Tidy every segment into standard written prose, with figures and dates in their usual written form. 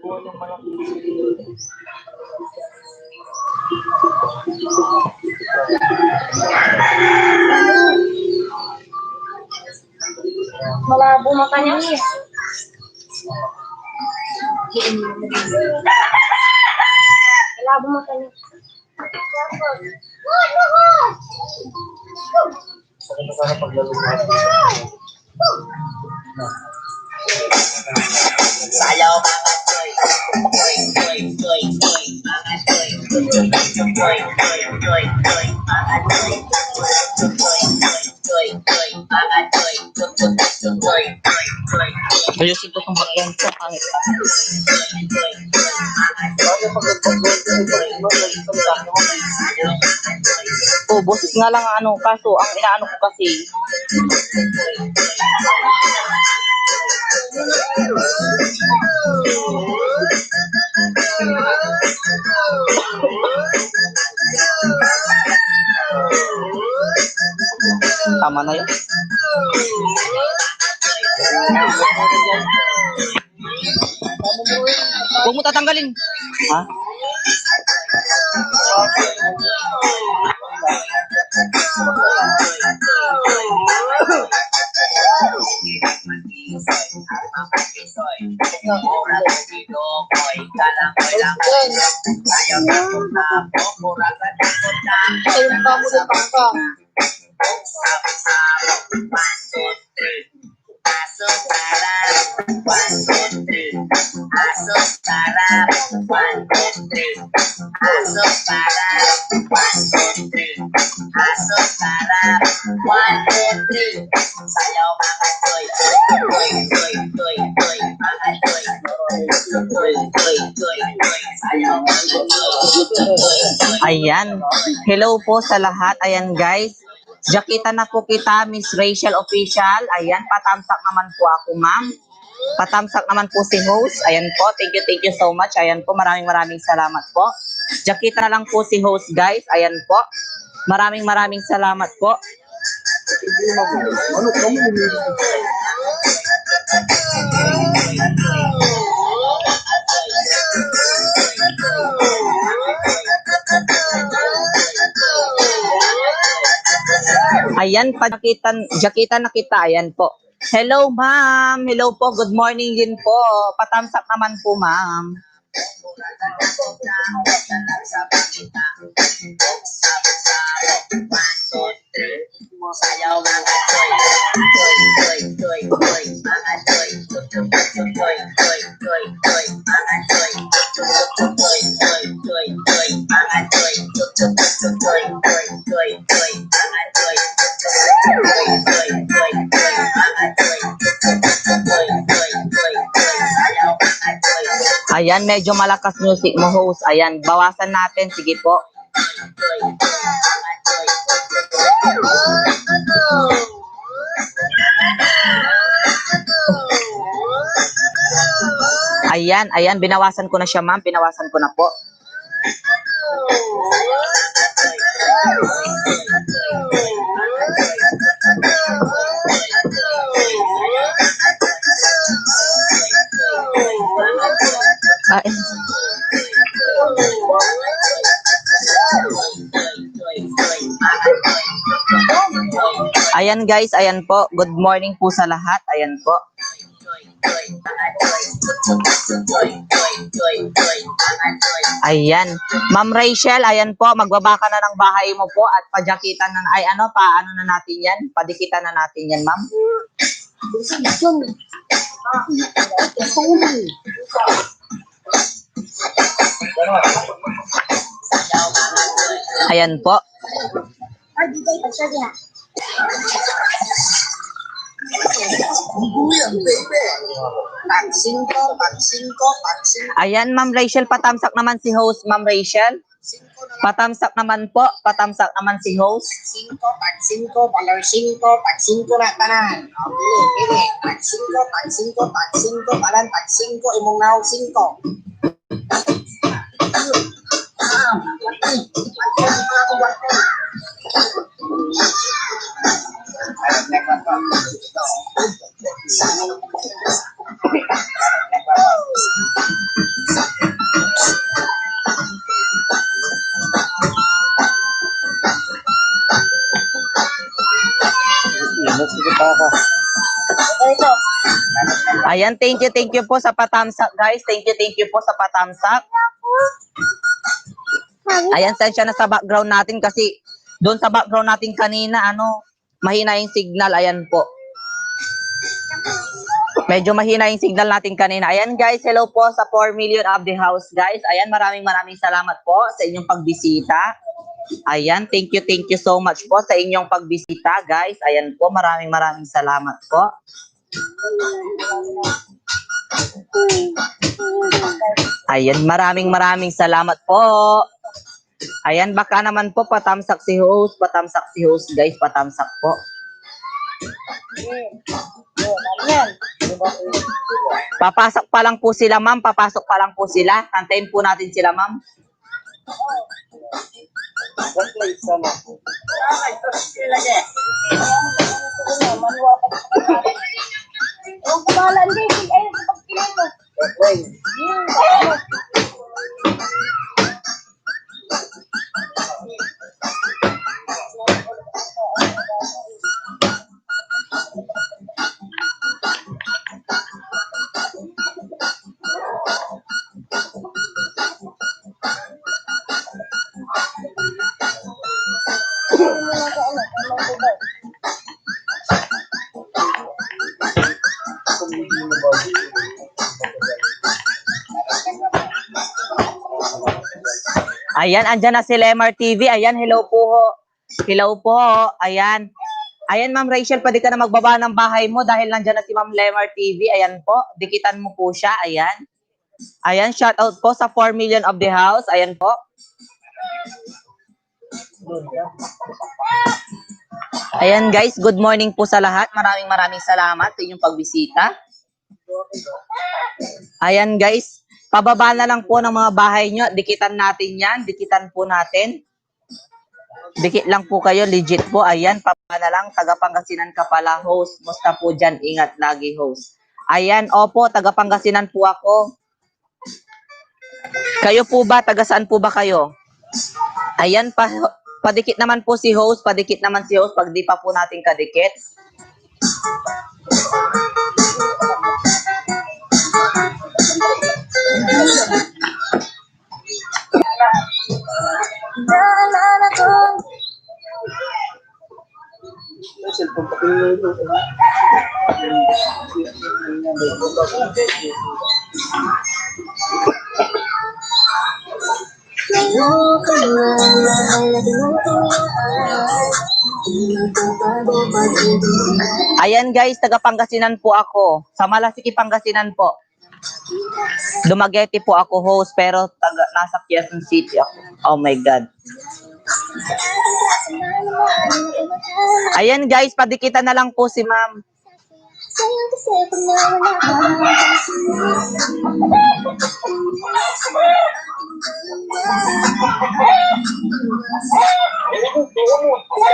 Malabo matanya. Malabo matanya. Sayaw mga choy, choy, choy, choy, choy, mga choy, choy, choy, choy, choy, mga choy, choy, choy, choy, mga choy, choy, choy. Ayusin ko itong bakyan ko, pangit. Oh, boses nga lang ang ano, kaso ang inaano ko kasi. Tama na yun. Huwag mo tatanggalin. Ha? Ayan. Hello po sa lahat. Ayan guys. Jakita na po kita, Miss Rachel Official. Ayan, patamsak naman po ako, ma'am. Patamsak naman po si host. Ayan po, thank you so much. Ayan po, maraming salamat po. Jakita na lang po si host, guys. Ayan po. Maraming salamat po. Ayan, jakita na kita. Ayan po. Hello, ma'am. Hello po. Good morning din po. Patamsak naman po, ma'am. Sayaw mga choy, choy, choy, choy, choy, mga choy, choy, choy, choy, choy, choy, mga choy, choy, choy, choy, choy, choy, mga choy, choy, choy, choy, choy, choy, mga choy, choy, choy, choy, choy, mga choy, choy, choy, choy, choy, sayaw mga choy. Ayan, medyo malakas music mo, host. Ayan, bawasan natin. Sige po. Ayan, binawasan ko na siya, ma'am. Binawasan ko na po. Ayan guys, ayan po. Good morning po sa lahat. Ayan po. Ayan. Ma'am Rachel, ayan po. Magbaba ka na ng bahay mo po at pajakitan na, paano na natin yan? Padikitan na natin yan, ma'am. Ayan po. Ayan, Ma'am Rachel, patamsak naman si host, Ma'am Rachel. Patamsak naman po, patamsak naman si host. 5, pag 5, valor 5, pag 5 na tanan. Pili. Pag 5, palan, pag 5, imong naw 5. Sige pa ka. Ito. Ayan, thank you po sa patamsak, guys. Thank you po sa patamsak. Ayan, sensya na sa background natin kasi doon sa background natin kanina, mahina yung signal. Ayan po. Medyo mahina yung signal natin kanina. Ayan, guys, hello po sa 4 million of the house, guys. Ayan, maraming salamat po sa inyong pagbisita. Ayan, thank you so much po sa inyong pagbisita, guys. Ayan po, maraming salamat po. Ayan, maraming salamat po. Ayan, baka naman po patamsak si host, guys, patamsak po. Papasok pa lang po sila, ma'am. Antayin po natin sila, ma'am. Ayan, andyan na si Lemar TV. Ayan, hello po. Hello po. Ayan. Ayan, Ma'am Rachel, pwede ka na magbaba ng bahay mo dahil nandyan na si Ma'am Lemar TV. Ayan po, dikitan mo po siya. Ayan. Ayan, shout out po sa 4 million of the house. Ayan po. Ayan guys, good morning po sa lahat. Maraming salamat sa inyong pagbisita. Ayan guys, pababa na lang po ng mga bahay nyo. Dikitan natin yan. Dikitan po natin. Dikit lang po kayo, legit po. Ayan, pababa na lang. Taga Pangasinan ka pala, host. Musta po dyan? Ingat lagi, host. Ayan, opo, taga Pangasinan po ako. Kayo po ba? Taga saan po ba kayo? Ayan, padikit naman po si host. Padikit naman si host pag di pa po natin kadikit. Ayan guys, taga Pangasinan po ako. Sa Malasiki, Pangasinan po. Dumaguete po ako, host, pero nasa Quezon City ako. Oh my God. Ayan guys, padikitan na lang po si ma'am.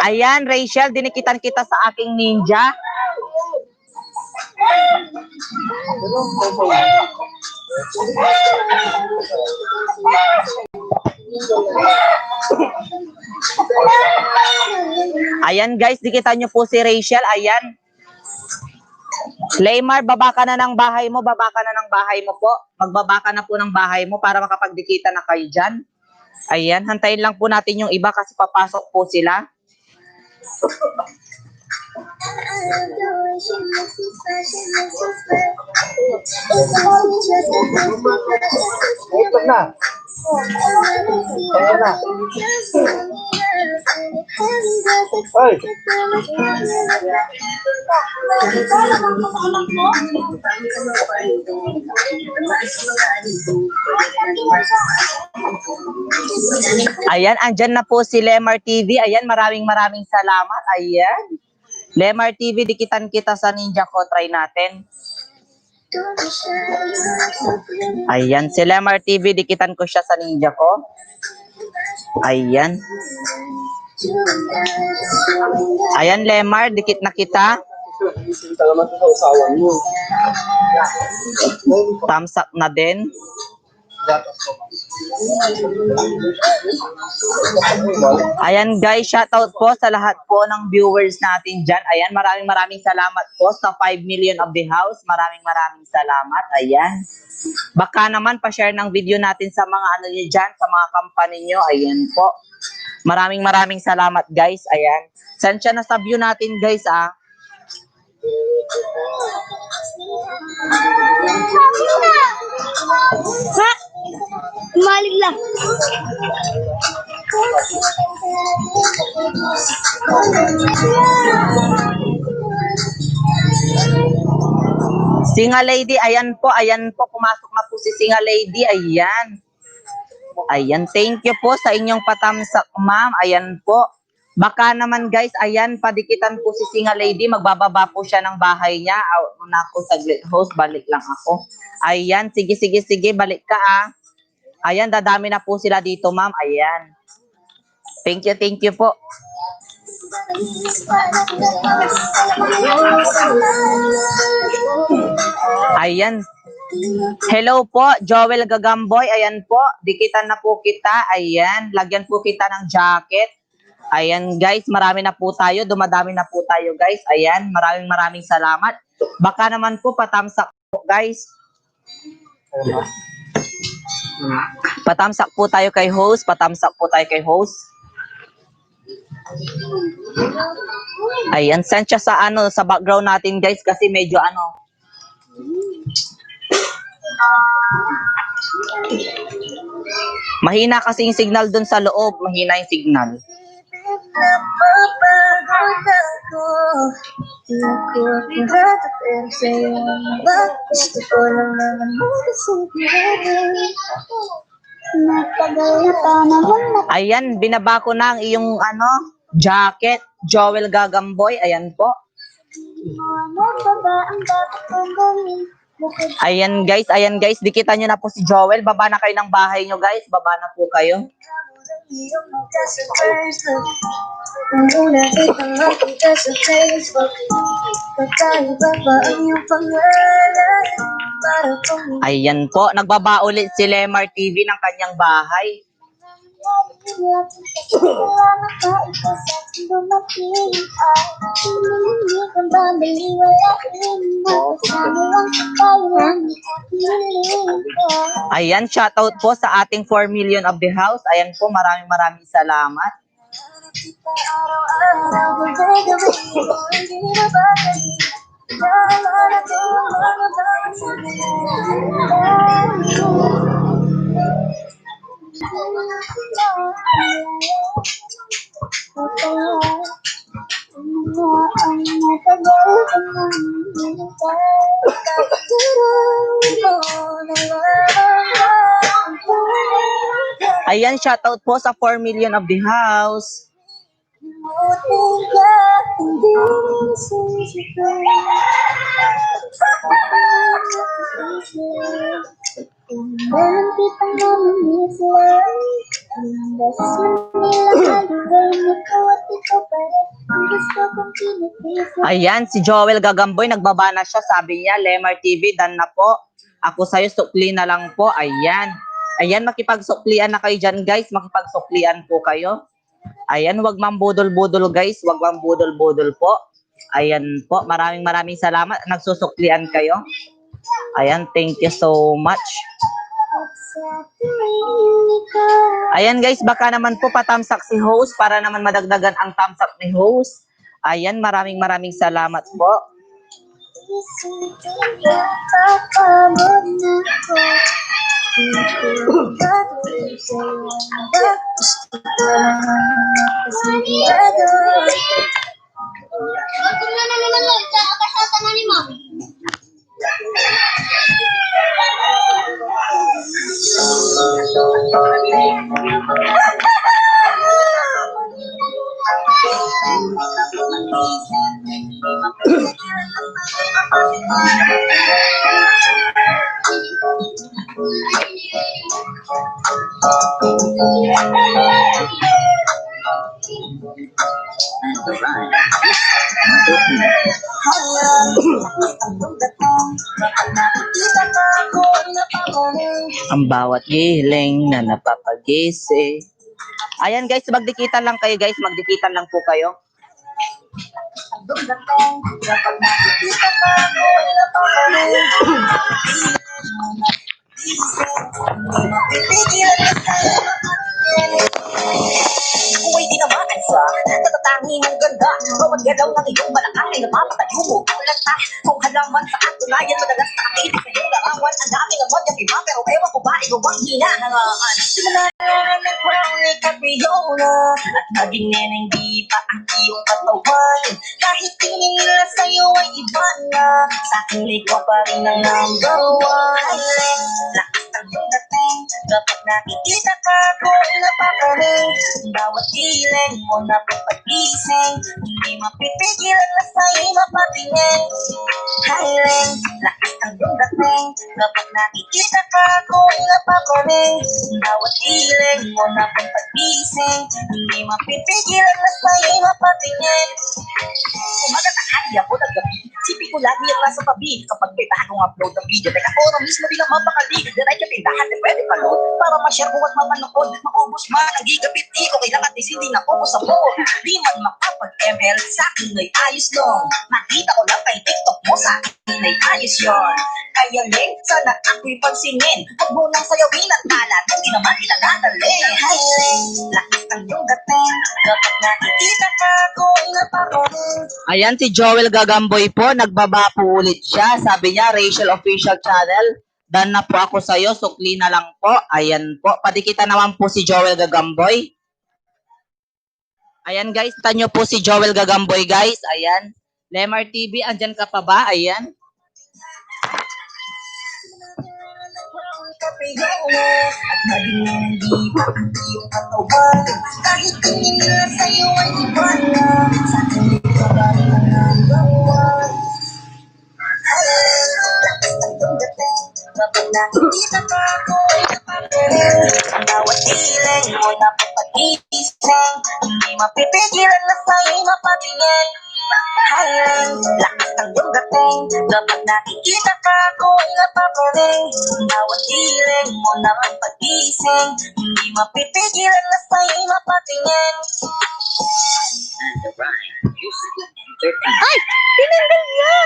Ayan, Rachel, dinikitan kita sa aking ninja. Ayan guys, dikitan nyo po si Rachel. Ayan. Leymar, baba ka na ng bahay mo. Baba ka na ng bahay mo po. Magbaba ka na po ng bahay mo para makapagdikitan na kayo dyan. Ayan, hantayin lang po natin yung iba kasi papasok po sila. Ito na. Ayan na. Ay. Ayan, andyan na po si Lemar TV. Ayan, maraming salamat. Ayan. Lemar TV, dikitan kita sa ninja ko. Try natin. Ayan, si Lemar TV, dikitan ko siya sa ninja ko. Ayan. Ayan, Lemar, dikit na kita. Thumbs up na din. Ayan guys, shoutout po sa lahat po ng viewers natin dyan. Ayan, maraming salamat po sa 5 million of the house. Maraming salamat. Ayan. Baka naman pa-share ng video natin sa mga ano nyo dyan, sa mga company nyo. Ayan po. Maraming salamat guys. Ayan. Saan siya na sa view natin guys ah? Ha? Umalig lang. Singa Lady, ayan po, pumasok na po si Singa Lady, ayan. Ayan, thank you po sa inyong patamsak, ma'am, ayan po. Baka naman guys, ayan, padikitan po si Singa Lady, magbababa po siya ng bahay niya. Una ko saglit, host, balik lang ako. Ayan, sige, balik ka ah. Ayan, dadami na po sila dito, ma'am, ayan. Thank you po. Ayan. Hello po, Joel Gagamboy. Ayan po, dikitan na po kita. Ayan, lagyan po kita ng jacket. Ayan guys, marami na po tayo. Dumadami na po tayo guys. Ayan, maraming salamat. Baka naman po patamsak po guys. Patamsak po tayo kay host. Ayan, send siya sa ano, sa background natin guys kasi medyo ano. Mahina kasi yung signal dun sa loob. Mahina yung signal. Napapagod ako. Pero sa'yo gusto ko lang naman Ayan, binaba ko na ang iyong ano, jacket. Joel Gagamboy. Ayan po. Ayan guys, dikitan nyo na po si Joel. Baba na kayo ng bahay nyo guys. Baba na po kayo. Ayan po, nagbaba ulit si Lemar TV ng kanyang bahay. Ayan, shoutout po sa ating 4 million of the house. Ayan po, maraming salamat. Ayan, shoutout po sa 4 million of the house. Ayan, si Joel Gagamboy, nagbaba na siya. Sabi niya, Lemar TV, done na po. Ako sa'yo, sukli na lang po. Ayan. Ayan, makipagsuklian na kayo dyan, guys. Makipagsuklian po kayo. Ayan, wag mambudol-budol, guys. Wag mambudol-budol po. Ayan po, maraming salamat. Nagsusuklian kayo. Ayan, thank you so much. Ayan guys, baka naman po patamsak si host para naman madagdagan ang tamsak ni host. Ayan, maraming salamat po. Ang bawat giling na napapagisi. Ayan guys, magdikitan lang kayo guys. Magdikitan lang po kayo. Buhay di naman sa natatangi ng ganda. Bawat galaw ng iyong balakang ay napapatayo mo ang lanta. Kung halaman sa katunayan, madalas nakakita sa iyong larawan. Ang dami naman yung iba, pero ewan ko ba, ikaw bang hinahangaan? Simula na nag-brown ni Capriola at maging neneng di pa ang iyong katawan. Kahit tingin nila sa'yo ay iba na, sa akin ikaw pa rin ang number one. Lakas ng iyong dating, kapag nakikita ka ako'y napakaling. Bawat ilan mo na papagising, hindi mapipigilan na sa'yo'y mapatingin. Highland, lakas ng iyong dating, kapag nakikita ka ako'y napakaling. Bawat ilan mo na papagising, hindi mapipigilan na sa'yo'y mapatingin. Umaga tanghali ako ng gabi, sipin ko lagi ang nasa tabi. Kapag may bagong upload ng video, teka ko na mismo din ang mapakali. Diray ka tindahan, di pwede panood para ma-share ko at mapanood. Maubos man ang gigabit, di ko kailangan dis hindi na focus sa phone. Di man makapag-ML, sa akin ay ayos lang. Nakita ko lang kay TikTok mo, sa akin ay ayos yun. Kaya Leng, sana ako'y pansinin. Huwag mo nang sayawin at talat, hindi naman pinagdadali. Hi Leng, lakas ng iyong dating, kapag nakikita ka ako'y napakaling. Ayan, si Joel Gagamboy po. Nagbaba po ulit siya. Sabi niya, Rachel Official Channel. Dan na po ako sa'yo. Sukli na lang po. Ayan po. Padikita naman po si Joel Gagamboy. Ayan guys, tanyo po si Joel Gagamboy guys. Ayan. Lemar TV, andyan ka pa ba? Ayan. At maging hindi pa ang iyong katawan. Kahit tingin nila sa'yo ay iba na, sa akin ikaw pa rin ang number one. Lakas ng iyong dating, kapag nakikita ka ako'y napapaling. Ang bawat ilan mo na papagising, hindi mapipigilan na sa'yo'y mapatingin. Highland, lakas ng iyong dating, kapag nakikita ka ako'y napapaling. Ang bawat ilan mo na papagising, hindi mapipigilan na sa'yo'y mapatingin. Ay! Pinindal niya!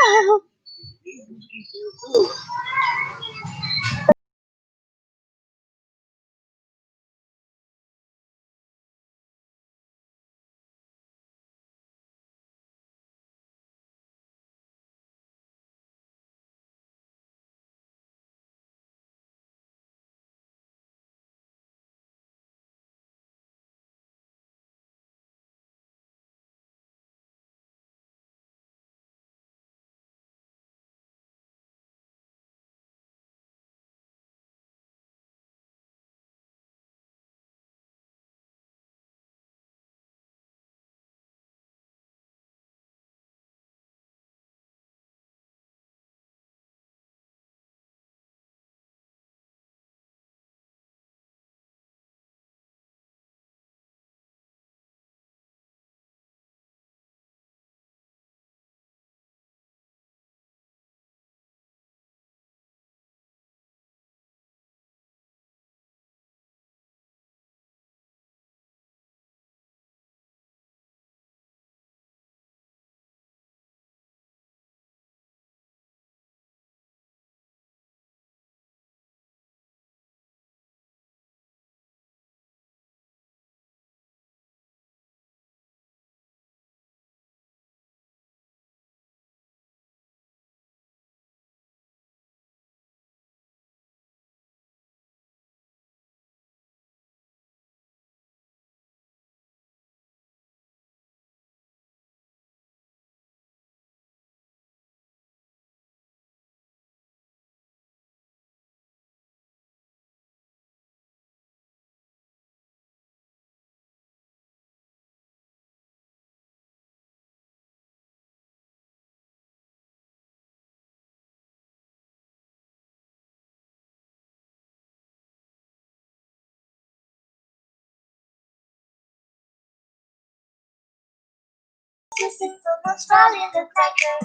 Kissing so much fun in the cracker.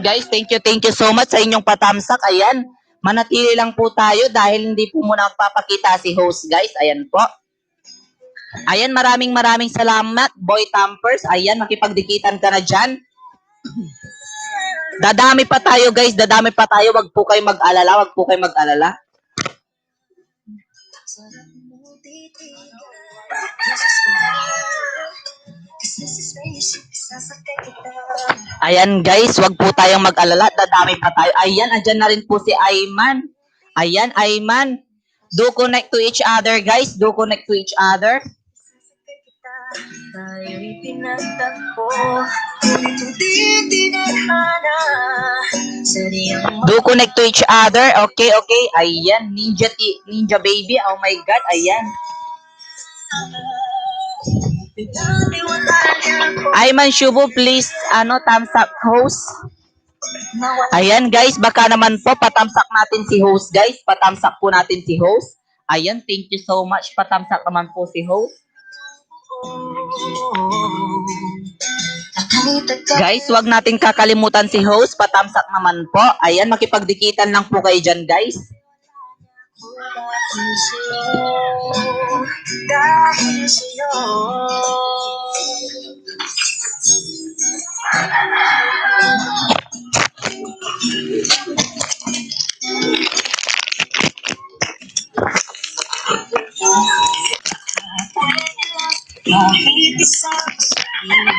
Ayan guys, thank you so much sa inyong patamsak. Ayan, manatili lang po tayo dahil hindi po muna magpapakita si host guys. Ayan po. Ayan, maraming salamat, Boy Tampers. Ayan, makipagdikitan ka na dyan. Dadami pa tayo guys, dadami pa tayo. Wag po kayo mag-alala, wag po kayo mag-alala. Ayan guys, wag po tayong mag-alala, dadami pa tayo. Ayan, andyan na rin po si Ayman. Ayan, Ayman. Do connect to each other guys, do connect to each other. Tayo'y pinagtagpo, ngunit hindi tinadhana. Sadyang Do connect to each other. Okay. Ayan, Ninja Baby. Oh my God, ayan. Ayman Shubo, please, thumbs up host. Ayan guys, baka naman po patamsak natin si host guys. Patamsak po natin si host. Ayan, thank you so much. Patamsak naman po si host. Guys, wag natin kakalimutan si host. Patamsak naman po. Ayan, makipagdikitan lang po kayo dyan guys. dahil sa'yo. Kahit isang sabi lang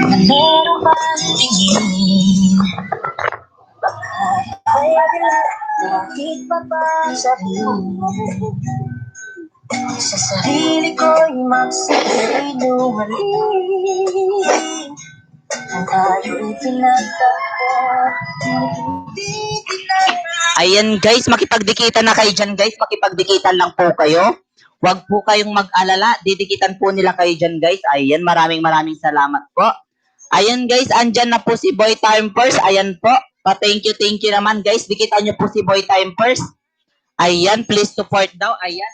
na meron bang tingin. Kaya kahit pa ba sabihin sa sarili ko'y magsisinungaling. Ang tayo'y pinagtagpo, hindi tinanong. Ayan guys, makipagdikitan na kayo dyan guys. Makipagdikitan lang po kayo. Huwag po kayong mag-alala. Didikitan po nila kayo dyan guys. Ayan, maraming salamat po. Ayan guys, andyan na po si Boy Timers. Ayan po. Pa-thank you naman guys. Dikitan nyo po si Boy Timers. Ayan, please support daw. Ayan,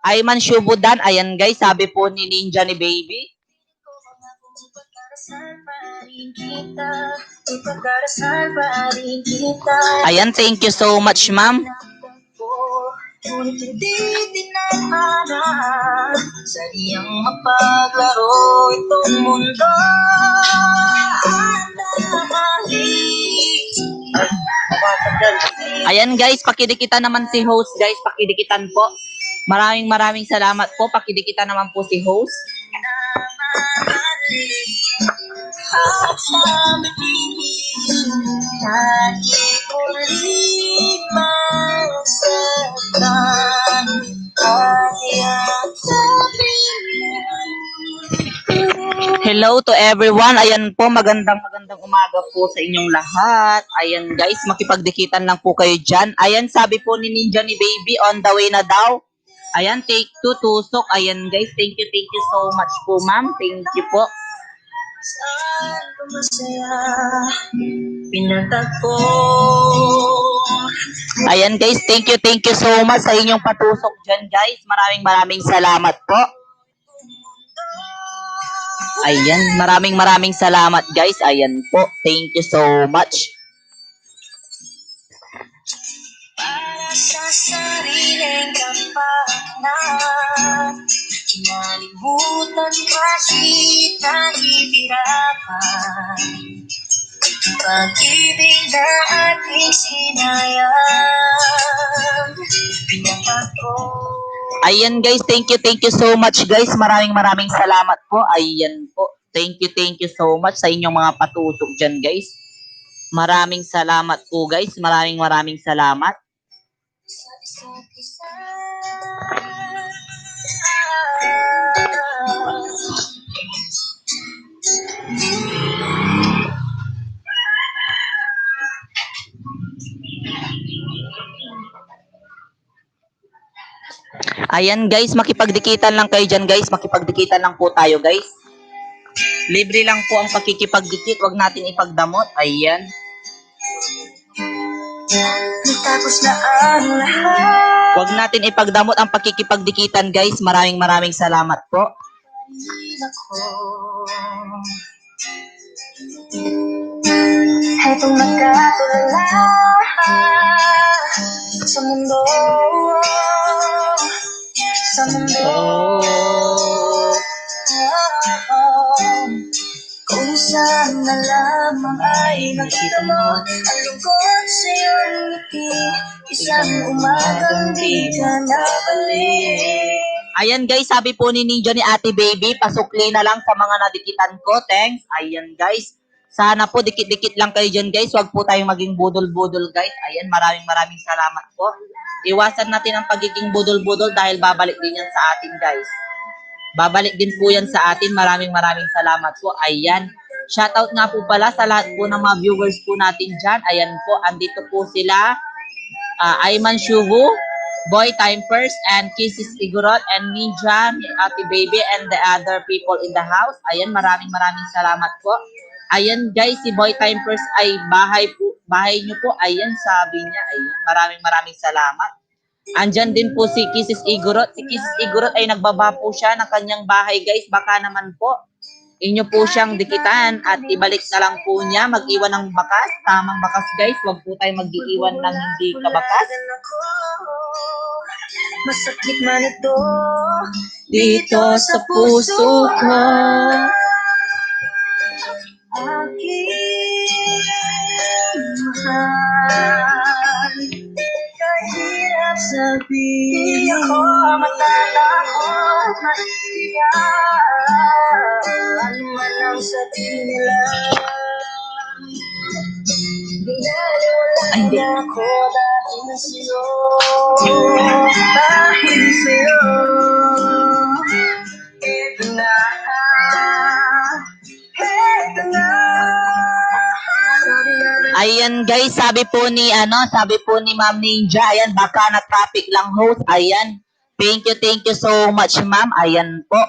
Ayman Shubudan. Ayan guys, sabi po ni Ninja ni Baby. Ayan, thank you so much ma'am. Ngunit hindi tinadhana, sadyang mapaglaro itong mundo. Ayan guys, pakidikitan naman si host guys. Pakidikitan po. Maraming salamat po. Pakidikitan naman po si host. Hello to everyone. Ayan po, magandang umaga po sa inyong lahat. Ayan guys, makipagdikitan lang po kayo dyan. Ayan, sabi po ni Ninja ni Baby, on the way na daw. Ayan, take 2, tusok. Ayan guys, thank you so much po ma'am. Thank you po. Saan ko masaya, pinatagpo. Ayan guys, thank you so much sa inyong patusok dyan guys. Maraming salamat po. Ayan, maraming salamat guys. Ayan po, thank you so much. Para sa sariling kapakanan, kinalimutan kahit nahihirapan. Pag-ibig na ating sinayang, pinatagpo. Ayan guys, thank you so much guys. Maraming salamat po. Ayan po, thank you so much sa inyong mga patusok dyan guys. Maraming salamat po guys. Maraming salamat. Ayan guys, makipagdikitan lang kayo dyan guys. Makipagdikitan lang po tayo guys. Libre lang po ang pakikipagdikit. Huwag natin ipagdamot. Ayan. Natapos na ang lahat. Huwag natin ipagdamot ang pakikipagdikitan guys. Maraming salamat po. Hetong magkatulala sa mundo, sa mundo. Kung saan na lamang ay nakita mo ang lungkot sa iyong ngiti, isang umagang di ka nabalik. Ayan guys, sabi po ni Ninja ni Ate Baby, pasukli na lang sa mga nadikitan ko. Thanks. Ayan guys. Sana po dikit-dikit lang kayo dyan guys. Huwag po tayong maging budol-budol guys. Ayan, maraming salamat po. Iwasan natin ang pagiging budol-budol dahil babalik din yan sa atin guys. Babalik din po yan sa atin. Maraming salamat po. Ayan. Shoutout nga po pala sa lahat po ng mga viewers po natin dyan. Ayan po, andito po sila. Ayman Shuvu, Boy Time First, and Kisses Igorot, and Ninja, Ate Baby, and the other people in the house. Ayan, maraming salamat po. Ayan guys, si Boy Time First ay bahay nyo po. Ayan, sabi niya. Ayan, maraming salamat. Andyan din po si Kisses Igorot. Si Kisses Igorot ay nagbaba po siya ng kanyang bahay guys. Baka naman po, inyo po siyang dikitan at ibalik na lang po niya. Mag-iwan ng bakas. Tamang bakas guys. Huwag po tayo mag-iwan ng hindi kabakas. Masakit man ito Dito sa puso ko. aking mahal. Kahirap sabihin, di ako matalakot, maiiyak. Ano man ang sabihin nila, Ay, hindi. binaliwala ako dahil sa'yo. Dahil sa'yo, ito na. Ayan guys, sabi po ni Ma'am Ninja, ayan, baka na traffic lang host. Ayan. Thank you so much ma'am. Ayan po.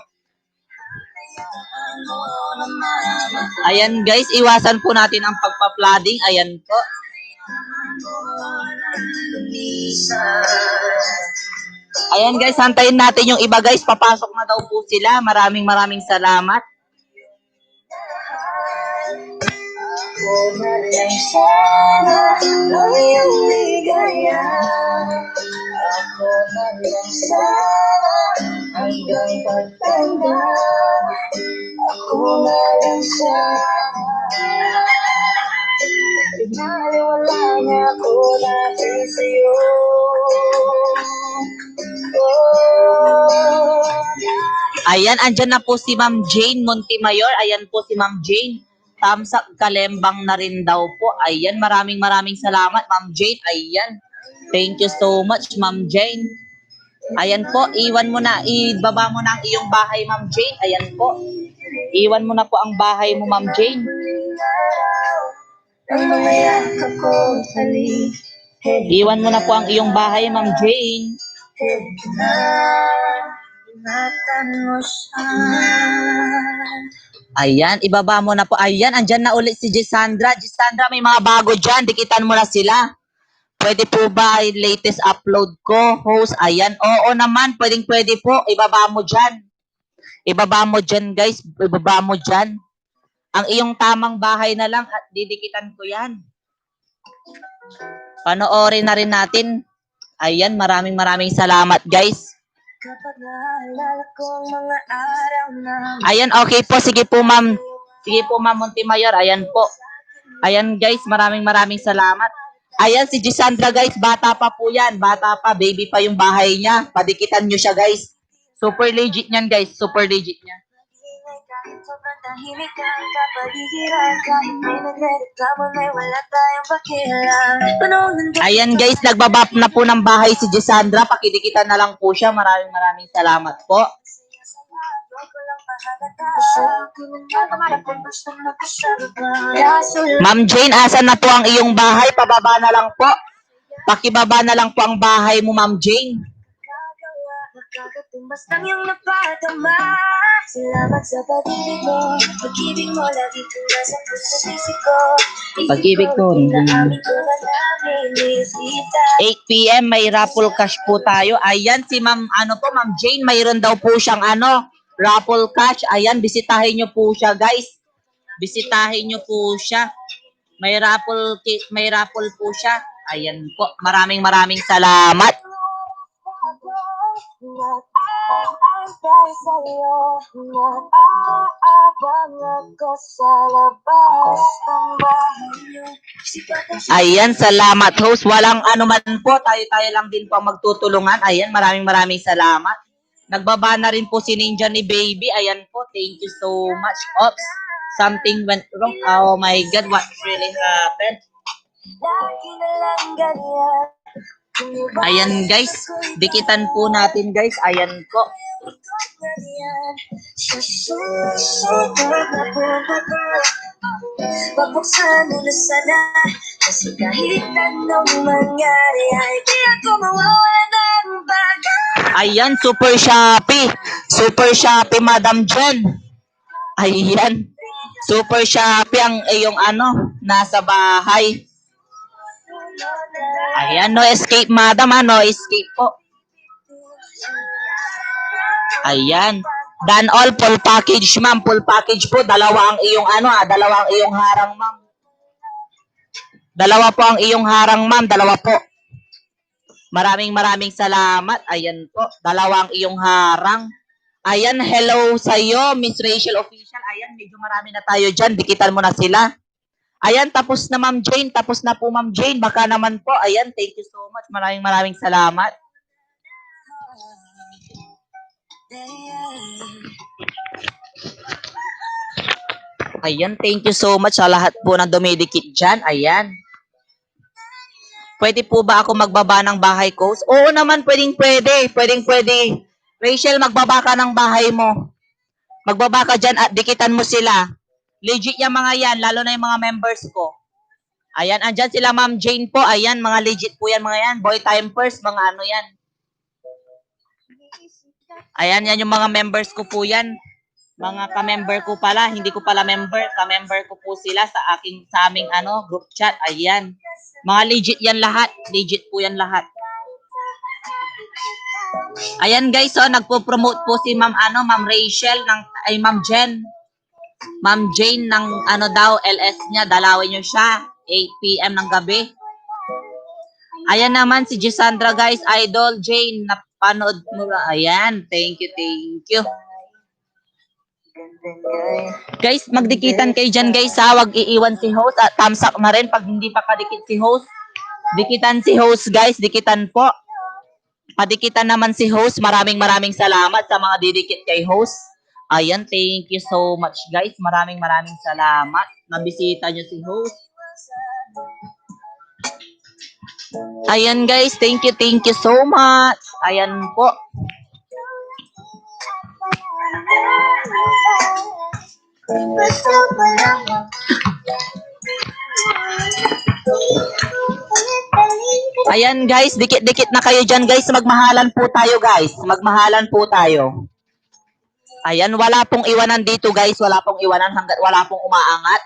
Ayan guys, iwasan po natin ang pagpa-flooding. Ayan po. Ayan guys, hantayin natin yung iba guys. Papasok na daw po sila. Maraming salamat. Ako na lang sana ang iyong ligaya. Ako na lang sana hanggang pagtanda. Ako na lang sana pinaliwala niya ako dahil sa'yo. Ayan, andyan na po si Ma'am Jane Montemayor. Ayan po si Ma'am Jane. Tamsak Kalembang na rin daw po. Ayan, maraming salamat, Ma'am Jane. Ayan. Thank you so much, Ma'am Jane. Ayan po, ibaba mo na ang iyong bahay, Ma'am Jane. Ayan po. Iwan mo na po ang bahay mo, Ma'am Jane. Ang mga yakap ko halik. Iwan mo na po ang iyong bahay, Ma'am Jane. Ingatan mo siya. Ayan, ibaba mo na po. Ayan, andyan na ulit si Gisandra. Gisandra, may mga bago dyan. Dikitan mo na sila. Pwede po ba latest upload ko, host? Ayan, oo naman. Pwede po. Ibaba mo dyan. Ibaba mo dyan, guys. Ibaba mo dyan. Ang iyong tamang bahay na lang at didikitan ko yan. Panoorin na rin natin. Ayan, maraming salamat, guys. Kapag naalala ko ang mga araw na Ayan, okay po. Sige po, ma'am. Sige po, ma'am Montemayor. Ayan po. Ayan, guys. Maraming salamat. Ayan, si Gisandra, guys. Bata pa po yan. Bata pa. Baby pa yung bahay niya. Padikitan nyo siya, guys. Super legit niyan, guys. Super legit niya. ingay kahit sobrang tahimik ang kapaligiran. Kahit may nagrereklamo may wala tayong pakialam. Panahon nandun Ayan, guys. Nagbabap na po ng bahay si Gisandra. Pakidikitan na lang po siya. Maraming salamat po. Ma'am Jane, asan na po ang iyong bahay? Pababa na lang po. Pakibaba na lang po ang bahay mo, Ma'am Jane. Nakakatumbas ng iyong napadama. Salamat sa pag-ibig mo. Pag-ibig mo lagi ko nasa puso sisi ko. Pag-ibig ko, inaamin ko na namin nisita. 8 p.m. may raffle cash po tayo. Ayan si Ma'am, Ma'am Jane, mayroon daw po siyang Raffle cash. Ayan, bisitahin nyo po siya, guys. Bisitahin nyo po siya. May raffle po siya. Ayan po. Maraming salamat. Nag-aantay sa'yo, nag-aabang ako sa labas ng bahay niyo. Ayan, salamat host. Walang anuman po. Tayo lang din po ang magtutulungan. Ayan, maraming salamat. Nagbaba na rin po si Ninja ni Baby. Ayan po. Thank you so much. Oops. Something went wrong. Oh my God. What really happened? Lagi na lang ganyan. Ayan guys. Dikitan po natin guys. Ayan po. Sa susunod na pumagal, pabuksan mo na sana. Kasi kahit anong mangyari ay di ako mawawala ng bagay. Ayan, Super Shopee. Super Shopee, Madam Jen. Ayan. Super Shopee ang iyong nasa bahay. Ayan, no escape, Madam. No escape po. Ayan. Done all, full package, ma'am. Full package po. Dalawa ang iyong dalawa ang iyong harang, ma'am. Dalawa po ang iyong harang, ma'am. Dalawa po. Maraming salamat. Ayan po. Dalawa ang iyong harang. Ayan, hello sa'yo, Miss Rachel Official. Ayan, medyo marami na tayo dyan. Dikitan mo na sila. Ayan, tapos na Ma'am Jane. Tapos na po Ma'am Jane. Baka naman po. Ayan, thank you so much. Maraming salamat. Ayan, thank you so much sa lahat po na dumidikit dyan. Ayan. Pwede po ba ako magbaba ng bahay ko? Oo naman, pwede. Rachel, magbaba ka ng bahay mo. Magbaba ka dyan at dikitan mo sila. Legit yung mga yan, lalo na yung mga members ko. Ayan, andyan sila Ma'am Jane po. Ayan, mga legit po yan, mga yan. Boy time first, mga yan. Ayan, yan yung mga members ko po yan. Mga ka-member ko pala, hindi ko pala member. Ka-member ko po sila sa aming group chat. Ayan. Mga legit yan lahat. Legit po yan lahat. Ayan guys, so nagpo-promote po si Ma'am Ma'am Rachel Ma'am Jen. Ma'am Jane ng LS niya, dalawin niyo siya 8 PM ng gabi. Ayan naman si Gisandra guys, Idol Jane, napanood mo. Ayan, thank you. Guys, magdikitan kayo dyan guys ha, wag iiwan si host at thumbs up na rin pag hindi pa kadikit si host. Dikitan si host guys, dikitan po. Padikitan naman si host, maraming salamat sa mga didikit kay host. Ayan, thank you so much guys. Maraming salamat. Nabisita niyo si host. Ayan guys, thank you so much. Ayan po. Ayan guys, dikit-dikit na kayo dyan guys. Magmahalan po tayo guys. Magmahalan po tayo. Ayan, wala pong iwanan dito guys. Wala pong iwanan hanggat wala pong umaangat.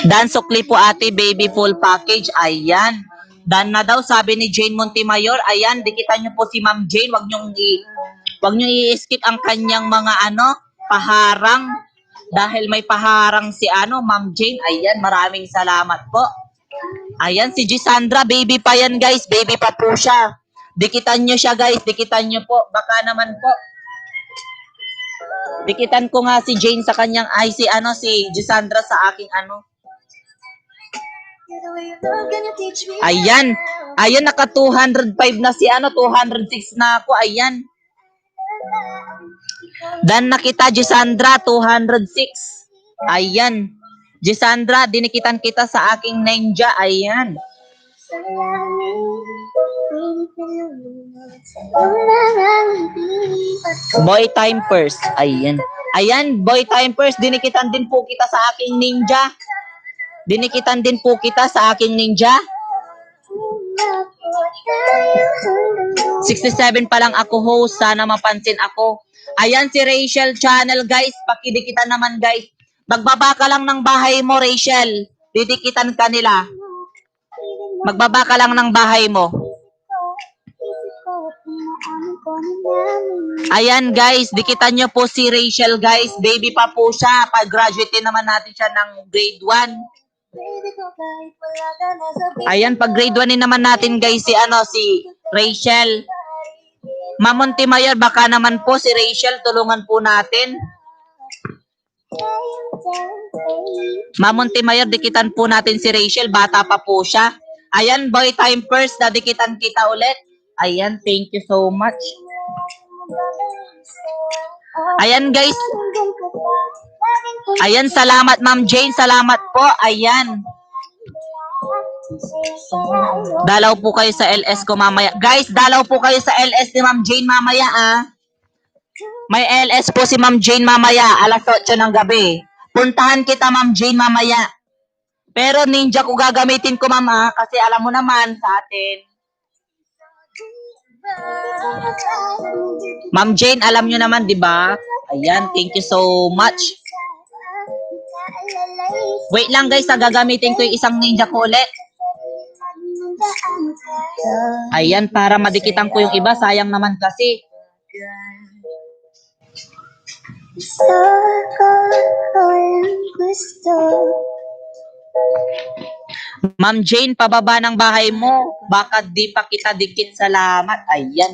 Dan sukli po ate, baby full package. Ayan. Dan na daw, sabi ni Jane Montemayor. Ayan, dikitan niyo po si Ma'am Jane. Wag niyo i-skip ang kanyang mga paharang. Dahil may paharang si Ma'am Jane. Ayan, maraming salamat po. Ayan, si Gisandra, baby pa yan guys. Baby pa po siya. Dikitan nyo siya guys. Dikitan nyo po. Baka naman po. Dikitan ko nga si Jane sa kanyang, si Gisandra sa aking Ayan. Ayan, naka 205 na si 206 na ako. Ayan. Dan nakita Gisandra, 206. Ayan. Gisandra, dinikitan kita sa aking ninja. Ayan. Boy time first. Ayan. Ayan, boy time first. Dinikitan din po kita sa aking ninja. Dinikitan din po kita sa aking ninja. 67 pa lang ako host. Sana mapansin ako. Ayan si Rachel Channel guys. Pakidikitan naman guys. Magbaba ka lang ng bahay mo, Rachel. Didikitan ka nila. Magbaba ka lang ng bahay mo. Ayan guys, dikitan nyo po si Rachel guys. Baby pa po siya. Pag-graduate din naman natin siya ng grade 1. Ayan, pag grade 1 din naman natin guys si Rachel. Ma'am Montemayor, baka naman po si Rachel tulungan po natin. Ma'am Montemayor, dikitan po natin si Rachel. Bata pa po siya. Ayan, boy time first. Dikitan kita ulit. Ayan, thank you so much. Ayan guys. Ayan, salamat Ma'am Jane. Salamat po. Ayan. Dalaw po kayo sa LS ko mamaya. Guys, dalaw po kayo sa LS ni Ma'am Jane mamaya May LS po si Ma'am Jane mamaya. Alas 8 ng gabi. Puntahan kita Ma'am Jane mamaya. Pero ninja ko gagamitin ko ma'am kasi alam mo naman sa atin. Ma'am Jane, alam nyo naman, di ba? Ayan, thank you so much. Wait lang guys, gagamitin ko yung isang ninja ko ulit. Ayan, para madikitan ko yung iba. Sayang naman kasi. Ma'am Jane, pababa ng bahay mo. Baka di pa kita dikit. Salamat. Ayan.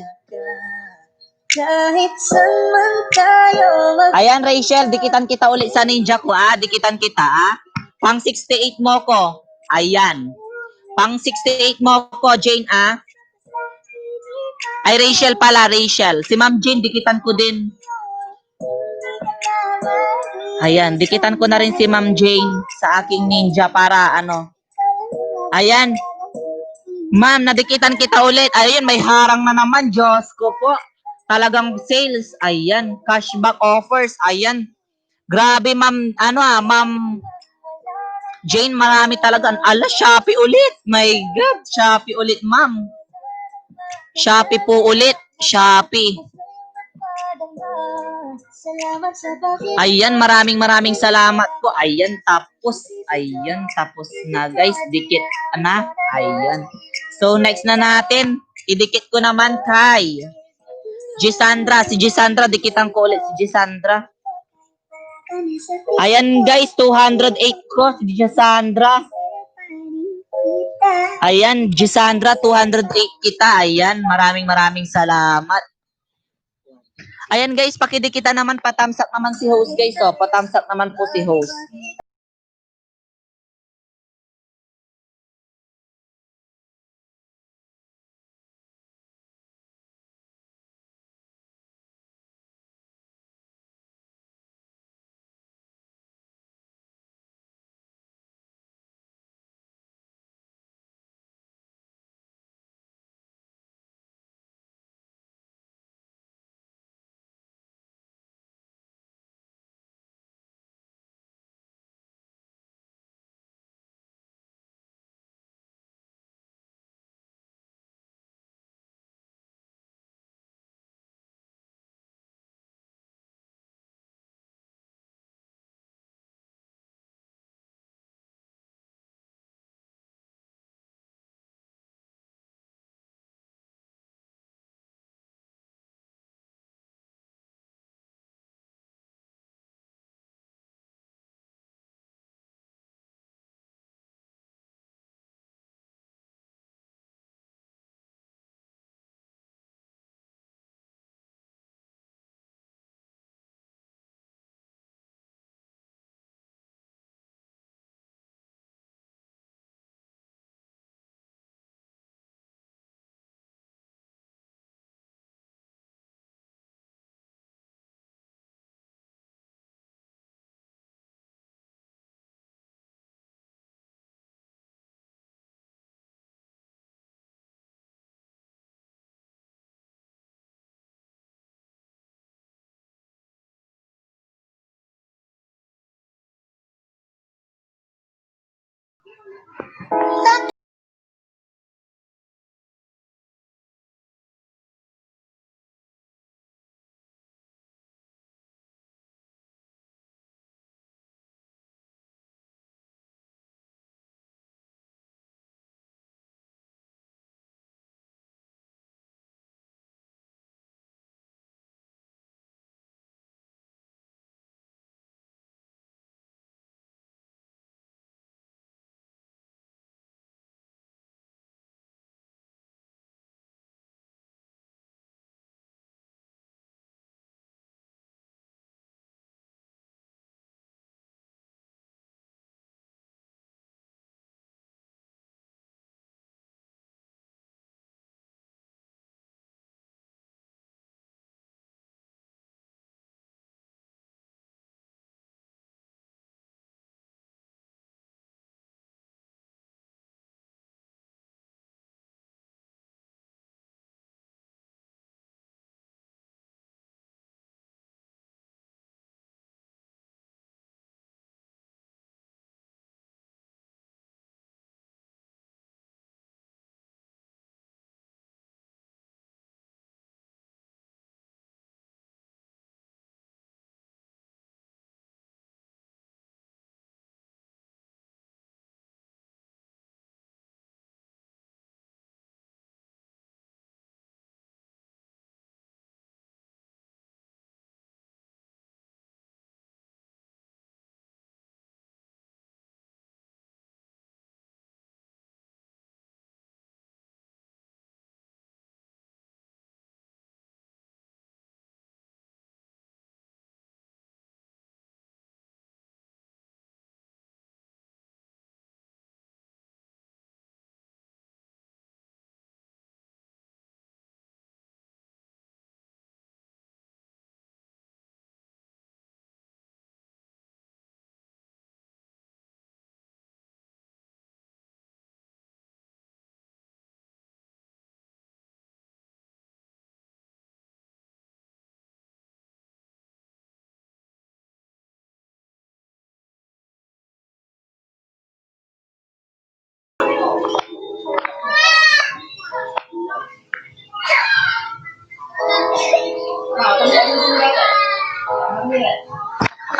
Kahit saan man tayo Ayan, Rachel, dikitan kita ulit sa ninja ko, dikitan kita, Pang 68 mo ko. Ayan. Pang 68 mo ko, Jane, Ay, Rachel pala, Rachel. Si Ma'am Jane, dikitan ko din. Ayan, dikitan ko na rin si Ma'am Jane sa aking ninja para Ayan. Ma'am, nadikitan kita ulit. Ayan, may harang na naman. Diyos ko po. Talagang sales. Ayan. Cashback offers. Ayan. Grabe, ma'am. Ma'am Jane, marami talaga. Ala, Shopee ulit. My God. Shopee ulit, ma'am. Shopee po ulit. Shopee. Ayan, maraming salamat po. Ayan, tapos. Ayan, tapos na guys. Dikit na. Ayan. So, next na natin. Idikit ko naman kay Gisandra. Si Gisandra, dikitan ko ulit si Gisandra. Ayan guys, 208 ko si Gisandra. Ayan, Gisandra, 208 kita. Ayan, maraming salamat. Ayan guys, pakidikita naman, patamsak naman si host guys. Patamsak naman po si host.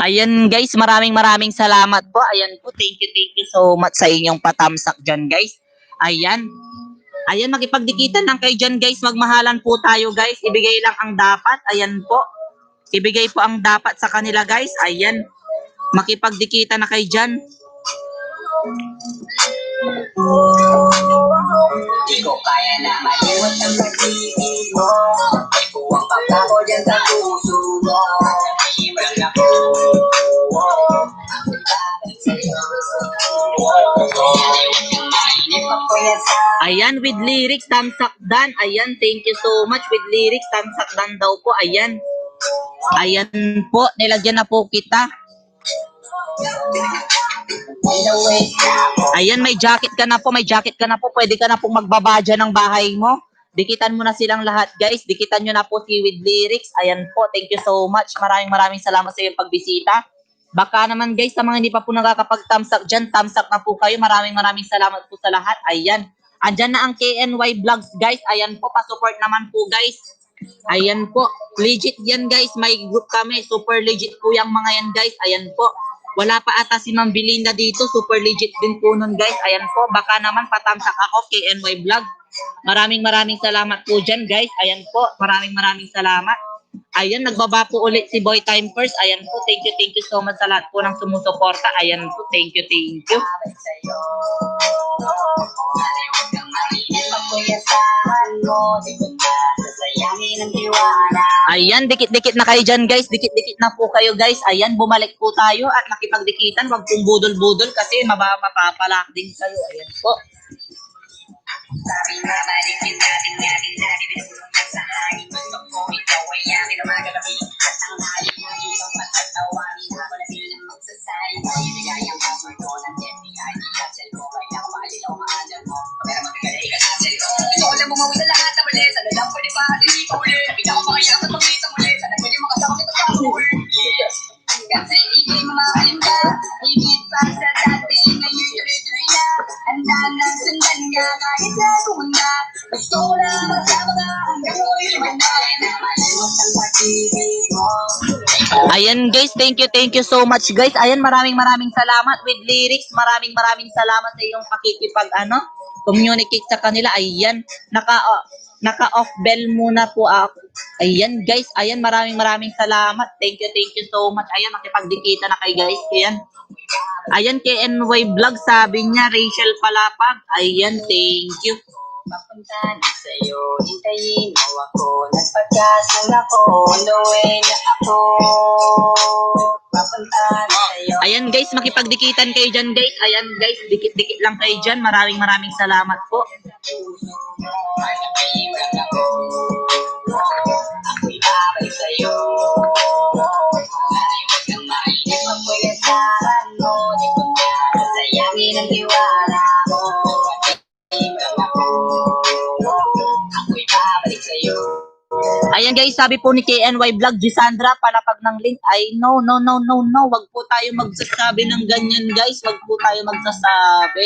Ayan guys, maraming salamat po. Ayan po, thank you so much sa inyong patamsak dyan guys. Ayan. Ayan, makipagdikitan lang kayo dyan guys. Magmahalan po tayo guys. Ibigay lang ang dapat. Ayan po. Ibigay po ang dapat sa kanila guys. Ayan. Makipagdikitan na kayo dyan. Di ko kaya na maliwat ang pag-ibig mo. May buwang pagkako dyan sa puso mo. Nahihimang ako. Ako babalik sa'yo. Naliwat kang mainip ako yan sa Ayan, with lyrics, tamsak dan. Ayan, thank you so much. With lyrics, tamsak dan daw po. Ayan. Ayan po, nilagyan na po kita. Ayan, may jacket ka na po, may jacket ka na po. Pwede ka na po magbabadya ng bahay mo. Dikitan mo na silang lahat, guys. Dikitan nyo na po si With Lyrics. Ayan po, thank you so much. Maraming salamat sa iyong pagbisita. Baka naman, guys, sa mga hindi pa po nakakapag-thumbs dyan, thumbs up na po kayo. Maraming salamat po sa lahat. Ayan. Andyan na ang KNY Vlogs, guys. Ayan po, pa-support naman po, guys. Ayan po. Legit yan, guys. May group kami. Super legit po yung mga yan, guys. Ayan po. Wala pa ata si Ma'am Belinda dito. Super legit din po nun, guys. Ayan po. Baka naman patamsak ako, KNY Vlog. Maraming salamat po dyan, guys. Ayan po. Maraming salamat. Ayan, nagbaba po ulit si Boy Time First. Ayan po. Thank you so much sa lahat po ng sumusuporta. Ayan po. Thank you. Ayan, dikit-dikit na kayo dyan, guys. Dikit-dikit na po kayo, guys. Ayan, bumalik po tayo at makipagdikitan. Huwag pong budol-budol kasi mapapalak din kayo. Ayan po. sabi nga balik kita, tingnan binulong sa hangin. Gusto ko ikaw ay yakin na magagabi. At ang halik mo isang pagkatawanin. Ako na bilang magsasay. Ibigay ang password ko ng FBI. Cancel ko kaya kumalilaw maalam mo. Pero magkagalay ka sa cell ko. Gusto ko lang bumawi sa lahat na mali. Sana lang pwede pa hindi ko ulit. Kapita ko mga yaman pag-kita muli. Sana pwede makasama kita sa ulit. Kasi hindi mamahalin ka. Higit pa sa dati. Ngayon tuloy-tuloy na. Handa na sundan ka kahit na kumanda. Gusto ko lang masama ka hanggang huli man na. Malimot ang pag-ibig mo. Ayan, guys. Thank you so much, guys. Ayan, maraming salamat with lyrics. Maraming salamat sa iyong communicate sa kanila. Ayan, naka-off bell muna po ako. Ayan, guys. Ayan, maraming salamat. Thank you so much. Ayan, makipagdikita na kayo, guys. Ayan, KNY Vlog, sabi niya, Rachel Palapag. Ayan, thank you. Papunta na sa'yo, hintayin mo ako. Nagpagkasal ako, on the way na ako. Papunta na sa'yo. Ayan, guys, makipagdikitan kayo dyan, guys. Ayan, guys, dikit-dikit lang kayo dyan. Maraming salamat po. Nag-iiwan ako. Ako'y babalik sa'yo. Naliwag kang mainip ako'y asahan mo. Di ko na sayangin ang tiwala mo. Nag-iiwan ako. Ako'y babalik sa'yo. Ayan, guys, sabi po ni KNY Vlog, Gisandra, palapag ng link. Ay, no. Wag po tayo magsasabi ng ganyan, guys. Wag po tayo magsasabi.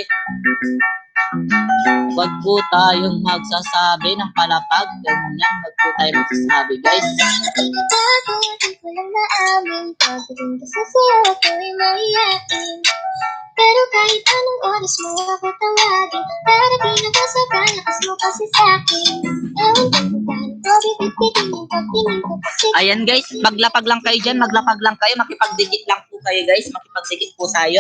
Wag po tayong magsasabi ng palapag. Ganyan, wag po tayo magsasabi, guys. Di ko lang naamin. Pagdating kasi sa'yo ako'y maiyakin. Pero kahit anong oras mo ako tawagin, para di nagkasagay, lakas mo kasi sa'kin. Ewan ko kung paano ko bibigbitin yung pagtingin ko kasi. Ayan, guys, maglapag lang kayo dyan. Maglapag lang kayo. Makipagdikit lang po kayo, guys. Makipagdikit po tayo.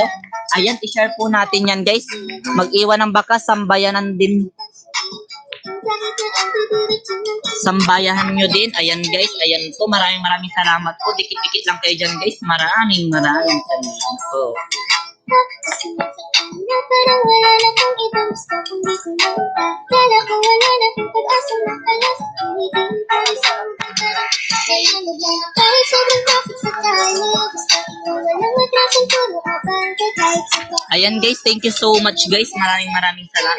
Ayan, i-share po natin yan, guys. Mag-iwan ng bakas, sambayanan din. Kahit na ang bibirit yun ng Sambayahan nyo din. Ayan, guys. Ayan po. Maraming salamat po. Dikit-dikit lang kayo dyan, guys. Maraming salamat po. kasi nasaan na parang wala na kang iba. Basta kung di ko mauta. Kala ko wala na kang pag-asa makalas. Umitin pa isang pagkarang. Kaya naglang kahit sobrang traffic sa tayo. Basta ikaw walang matrasan ko. Nakabang ka kahit sa ka. Ayan, guys. Thank you so much, guys. Maraming salamat.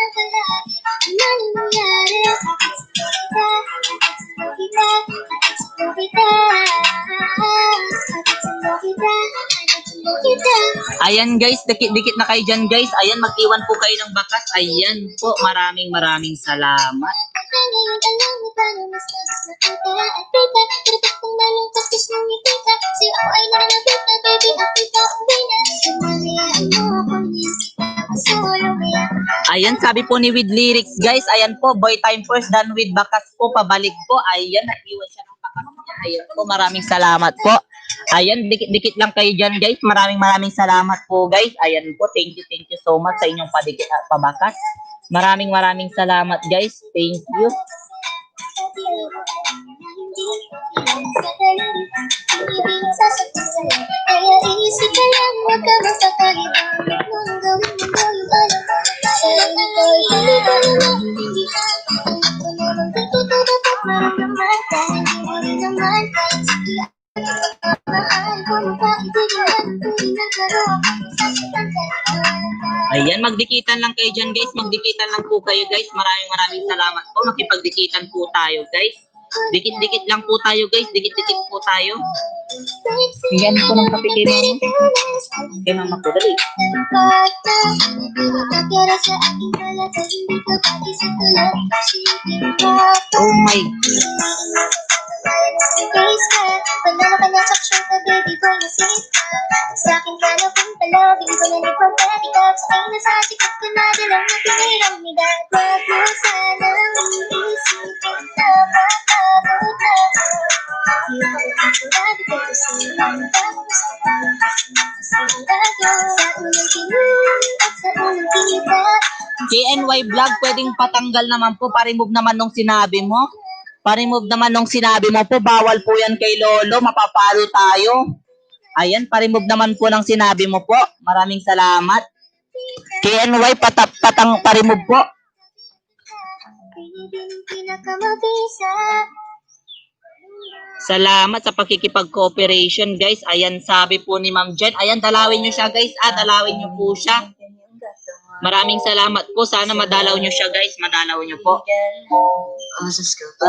Ayan, guys, dikit-dikit na kayo dyan, guys. Ayan, mag-iwan po kayo ng bakas. Ayan po, maraming salamat. ako'y pauwi na. Sinalihan mo akong isip ako solo kaya. Ayan, sabi po ni with lyrics, guys. Ayan po, boy time first, done with bakas po, pabalik po. Ayan, nag-iwan siya ng bakas niya. Ayan po, maraming salamat po. Ayan, dikit-dikit lang kayo dyan, guys. Maraming salamat po, guys. Ayan po, thank you so much sa inyong padikit at pabakas. Maraming salamat, guys. Thank you. Kaya iisip ka lang, huwag ka magpakalibang. Nung gawin mo yung alam mo. Sa ito'y hindi ko na maintindihan. Alam ko naman dito dapat maramdaman. Dahil di mo rin naman. Sige, mahal ko mo kaibigan. Tuwing nagkaroon ako, sasaktan ka naman. Ayan, magdikitan lang kayo dyan, guys. Magdikitan lang po kayo, guys. Maraming salamat po. Makipagdikitan po tayo, guys. Dikit-dikit lang po tayo, guys. Dikit-dikit po tayo. Bigyan ko ng kape kay mama. Kay mama ko, dali. Oh my God. Panalo ka na sa action ka, baby boy, na safe ka. Sa akin ka na kung palabing ko na nagpapalikat. Sa akin na sa sikat ko na dalang na pinirang migat. Wag mo sanang iisipin na makabot na. Di ako kapulad, ikaw kasi ang tapos ka. Sa lagyo, sa unang tingin at sa unang kita. KNY Vlog, pwedeng patanggal naman po. Pa-remove naman nung sinabi mo. Pa-remove naman nung sinabi mo po. Bawal po yan kay Lolo. Mapapalo tayo. Ayan, pa-remove naman po ng sinabi mo po. Maraming salamat. KNY, pa-remove po. Salamat sa pakikipag-cooperation, guys. Ayan, sabi po ni Ma'am Jen. Ayan, dalawin nyo siya, guys. Dalawin nyo po siya. Maraming salamat po. Sana madalaw nyo siya, guys. Madalaw nyo po. Asas ka pa.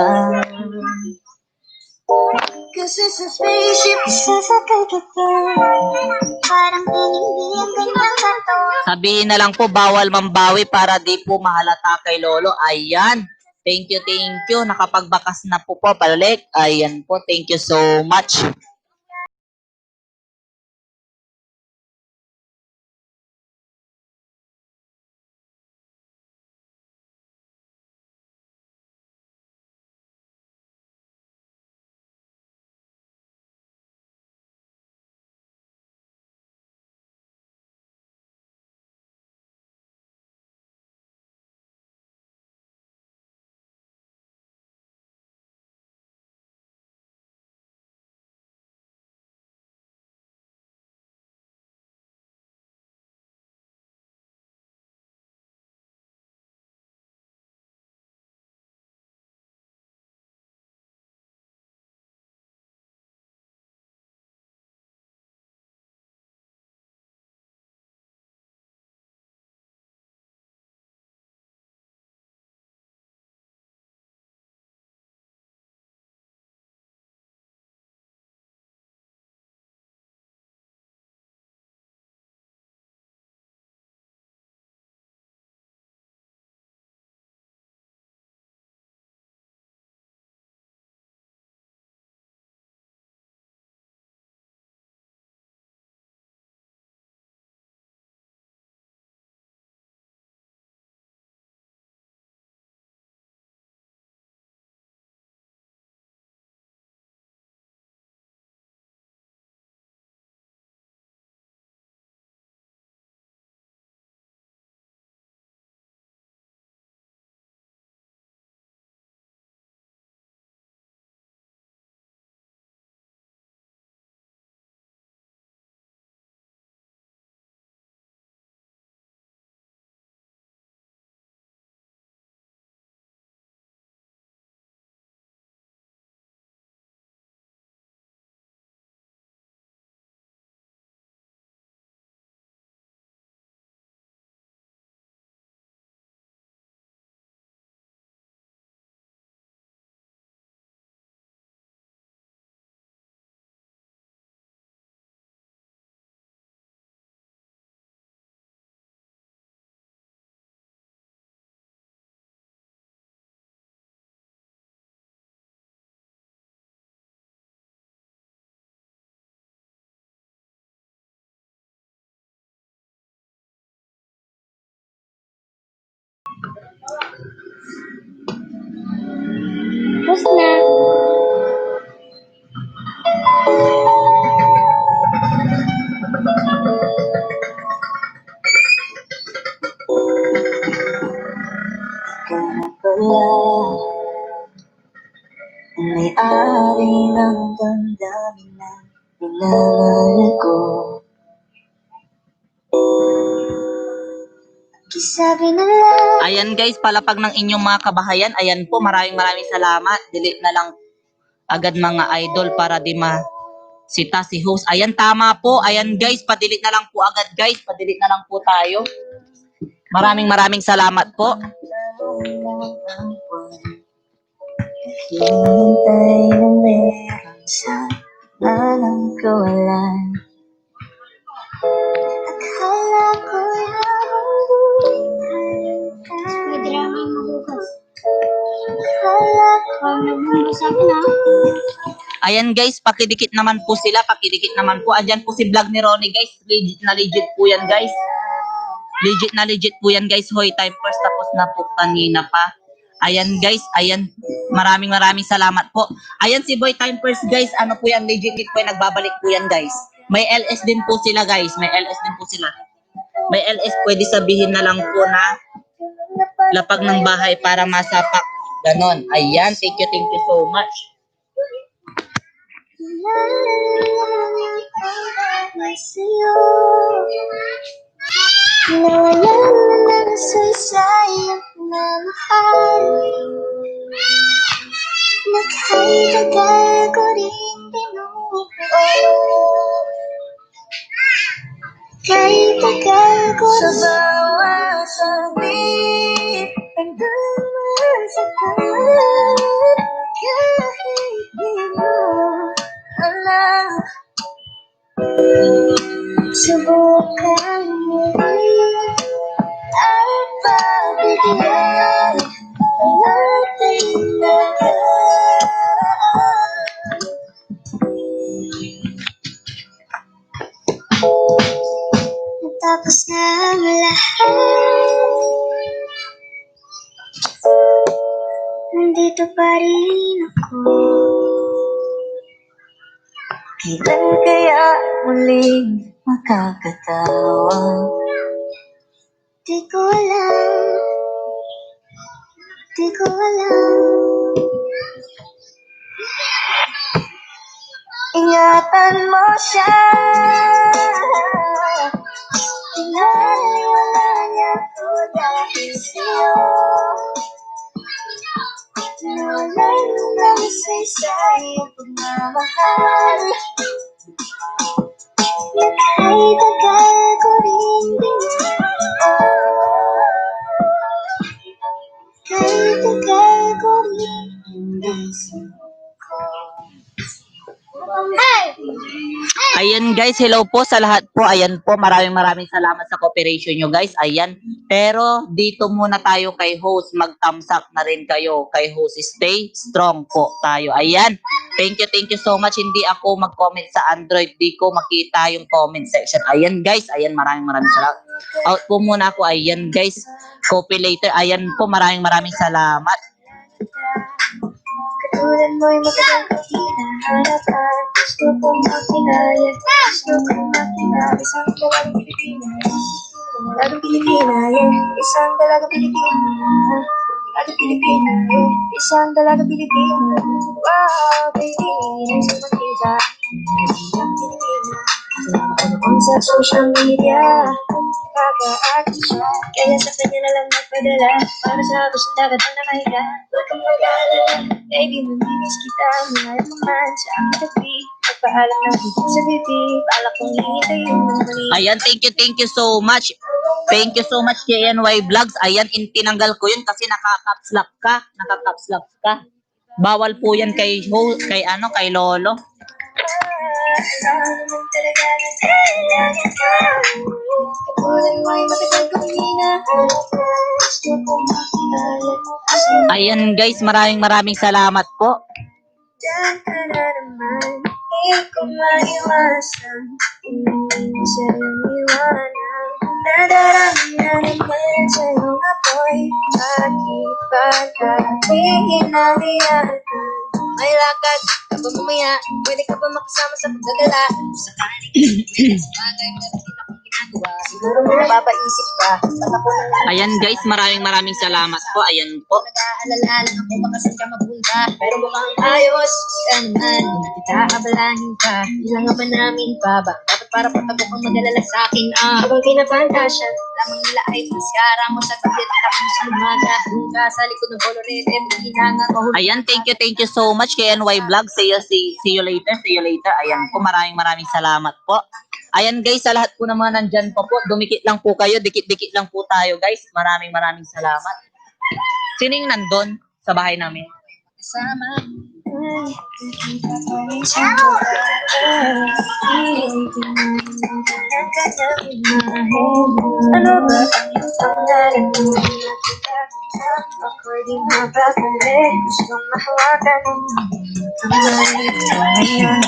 Kasi sa spaceship, sasakay kita. Parang hindi ang kanyang katawan. Sabihin na lang po, bawal mambawi para di po mahalata kay Lolo. Ayan. Thank you. Nakapagbakas na po balik. Ayan po. Thank you so much. Tapos na. May-ari ng damdamin na minahal ko. Sabi na lang. Ayan guys, palapag ng inyong mga kabahayan. Ayan po, maraming salamat. Delete na lang agad mga idol para di sita si host. Ayan, tama po. Ayan guys, padelete na lang po agad guys. Padelete na lang po tayo. Maraming salamat po. Hintay na meron sa alang kawalan. Akala ko habang buhay ka. May drama yung mabukas. Akala ko nagbubukas ako na. Ayan guys, pakidikit naman po sila. Pakidikit naman po. Andyan po si vlog ni Ronnie guys. Legit po yan guys. Legit po yan guys. Hoy, time first tapos na po kanina pa. Ayan guys, ayan. Maraming salamat po. Ayan si Boy Time First guys. Ano po yan, legit po yan. Nagbabalik po yan guys. May LS din po sila guys. May LS din po sila. May LS, pwede sabihin na lang po na lapag ng bahay para masapak. Ganon. Ayan, thank you so much. Nawala na sayang na mahal. Nakahitagal ko rin binuo. Kahit tagal ko Sa bawat sabit, nagdaman sa kalat. Kahit di mo alam, subukan mo rin at pagbigyan ang ating lahat. Natapos na ang lahat, nandito pa rin ako. kailan kaya muling makakatawa? Di ko alam, di ko alam. Ingatan mo siya, Pinaliwala niya ko dahil sa'yo. Nawalan ng saysay ang pagmamahal. Nakahitagal ko rin binuo. Kahit tagal ko rin hindi suko. Ayan guys, hello po sa lahat po. Ayan po, maraming salamat sa cooperation nyo guys. Ayan. Pero dito muna tayo kay host. Mag-thumbs up na rin kayo kay host. Stay strong po tayo. Ayan. Thank you so much. Hindi ako mag-comment sa Android. Di ko makita yung comment section. Ayan guys. Ayan, maraming salamat. Out po muna ako. Ayan guys. Copy later. Ayan po, maraming salamat. Katulad mo'y matagal ko hinahanap at gusto kong makilala. Gusto kong makilala isang dalagang Pilipina. Dalagang Pilipina, yeah. Isang dalagang Pilipina. Dalagang Pilipina, yeah. Isang dalagang Pilipina. Wow, baby, isang makita. Dalagang Pilipina. Kung sa social media kaka-active siya, kaya sa kanya na lang nagpadala. Para sa pusong dagat ang nakahiga. Huwag kang mag-alala, baby, mamimiss kita. Mahal naman sa aking tabi. Pagpaalam ng higit sa bibig, balak kong hihintayin ng mali. Ayan, thank you so much. Thank you so much KNY Vlogs. Ayan, tinanggal ko yun kasi naka-caps lock ka. Naka-caps lock ka. Bawal po yan kay kay Lolo. Alam naman talaga na kailangan ka. Katulad mo'y matagal kong hinahanap. Gusto kong makilala. Ayan guys, maraming salamat po. Diyan ka na naman, hindi ko maiwasan. Hindi sa'yong iwanan. Nadarami na naman sa'yong apoy. Bakit ba natin hinahiyaan? may lakad ka ba mamaya? Pwede ka ba makasama sa paggagala? Sakaling bagay na rin akong ginagawa. Siguro mo napapaisip ka. Ba't ako na lang Ayan guys, maraming salamat po. Ayan po. nag-aalala lang kung baka saan ka mapunta. Pero mukhang ayos ka naman. Kung nakita-abalahin ka, ilang nga ba namin pa ba? Dapat para patago kang mag-alala sa akin habang kinapantasya, lamang nila ay maskara mo sa tabi at tapos sa umaga. Kung ka sa likod ng colorete, may hinanga mahuli. Ayan, thank you so much kay NY Vlog. See you later, see you later. Ayan po, maraming salamat po. Ayan guys, sa lahat po ng mga nandyan pa po, dumikit lang po kayo, dikit-dikit lang po tayo guys. Maraming salamat. Sining nandun sa bahay namin? Kasama. Ano ba ang pangalan mo? Ako'y di mapapali. Gustong mahawakan mo. Ngayon,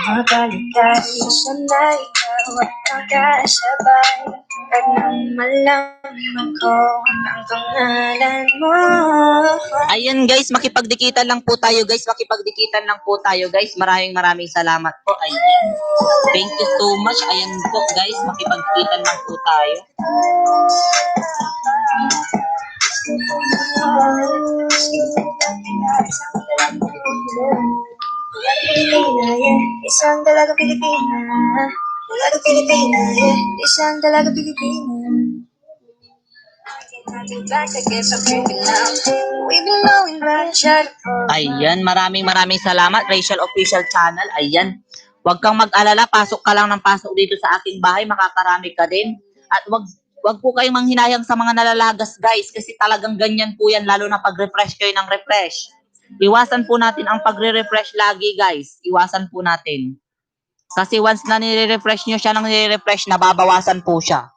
mabaliktad. Sana ikaw at magkasabay. At nang malaman ko ang pangalan mo. Ayan guys, makipagdikitan lang po tayo guys. Makipagdikitan lang po tayo guys. Maraming salamat po. Ayan. Thank you so much. Ayan po guys, makipagdikitan lang po tayo. Isang dalaga Pilipina. Dalaga Pilipina, yeah. Isang dalaga Pilipina. Ayan, maraming salamat. Rachel Official Channel. Ayan. Huwag kang mag-alala, pasok ka lang ng pasok dito sa aking bahay, makakarami ka din. At wag po kayong manghinayang sa mga nalalagas guys, kasi talagang ganyan po yan, lalo na pag-refresh kayo ng refresh. Iwasan po natin ang pagre-refresh lagi guys. Iwasan po natin. Kasi once na nire-refresh nyo siya ng nire-refresh, nababawasan po siya.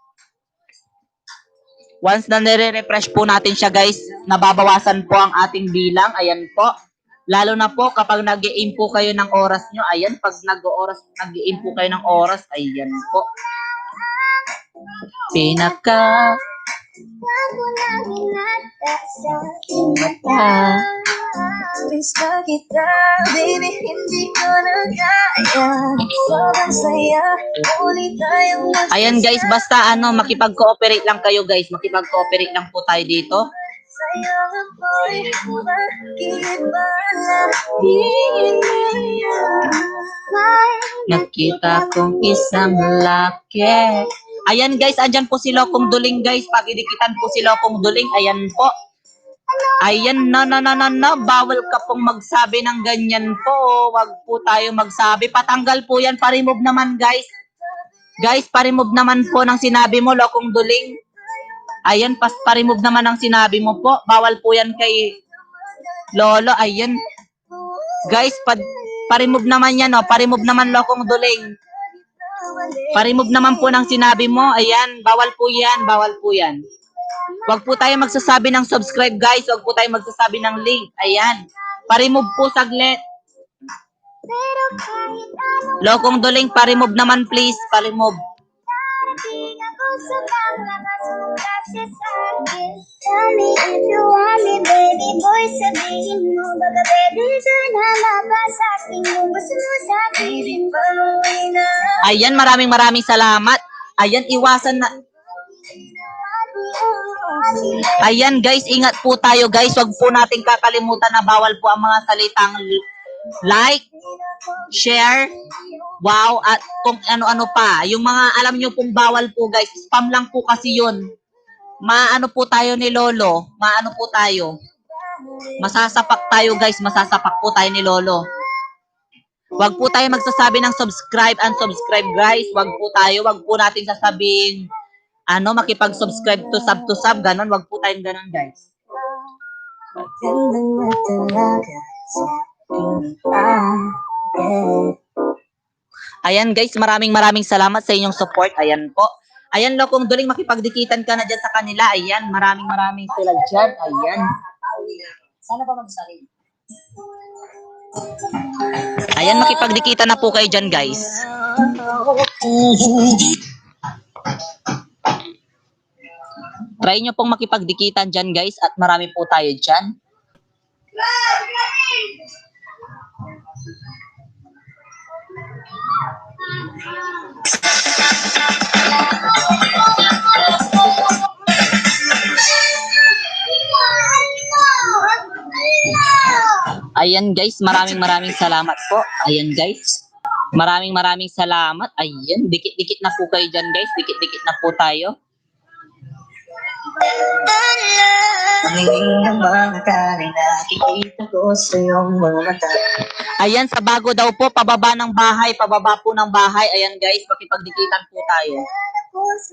Once na nire-refresh po natin siya guys, nababawasan po ang ating bilang. Ayan po. Lalo na po kapag nag-i-aim po kayo ng oras nyo. Ayan, pag nag-i-aim po kayo ng oras. Ayan po. Pinaka Bago lang hinata sa aking mata. Miss na kita, baby, hindi ko na kaya. Sobrang saya, ulit tayong Ayan guys, basta makipag-cooperate lang kayo guys. Makipag-cooperate lang po tayo dito. sa'yo ako'y makikipala. Nakita kong isang laki. Ayan guys, andyan po si Lokong Duling guys. Pagidikitan po si Lokong Duling. Ayan po. Ayan, no. Bawal ka pong magsabi ng ganyan po. Wag po tayo magsabi. Patanggal po yan. Pa-remove naman guys. Guys, pa-remove naman po ng sinabi mo, Lokong Duling. Ayan, pa-remove naman ng sinabi mo po. Bawal po yan kay Lolo. Ayan. Guys, pa-remove naman yan, no. Pa-remove naman, Lokong Duling. Pa-remove naman po ng sinabi mo. Ayan, bawal po yan. Bawal po yan. Huwag po tayo magsasabi ng subscribe, guys. Huwag po tayo magsasabi ng link. Ayan. Pa-remove po saglit. Lokong Duling, pa-remove naman please. Pa-remove. Darating ako sa panglakas mo kasi sa akin. Tell me if you want me, baby boy, sabihin mo. Baka pwede ka na mapasaking kung gusto mo sa akin. Ayan, maraming salamat. Ayan, iwasan na. Ayan guys, ingat po tayo guys. Huwag po nating kakalimutan na bawal po ang mga salitang like, share, wow, at kung ano-ano pa. Yung mga alam nyo pong bawal po guys. Spam lang po kasi yun. Maano po tayo ni Lolo. Maano po tayo. Masasapak tayo guys. Masasapak po tayo ni Lolo. Huwag po tayo magsasabi ng subscribe and subscribe guys. Huwag po tayo. Huwag po natin sasabihin makipag-subscribe to sub, ganon. Wag po tayong ganon, guys. Ayan, guys, maraming salamat sa inyong support. Ayan po. Ayan, Lokong Duling, makipagdikitan ka na dyan sa kanila. Ayan, maraming sila dyan. Ayan. Sana pa magsarin. Ayan, makipagdikitan na po kayo dyan, guys. Try nyo pong makipagdikitan dyan guys at marami po tayo dyan. Ayan guys, maraming salamat po. Ayan guys. Maraming salamat. Ayan, dikit-dikit na po kayo dyan guys. Dikit-dikit na po tayo. Tumingin ng mga tali, nakikita ko sa iyong mga mata. Ayan, sa bago daw po, pababa ng bahay. Pababa po ng bahay. Ayan guys, makipagdikitan po tayo.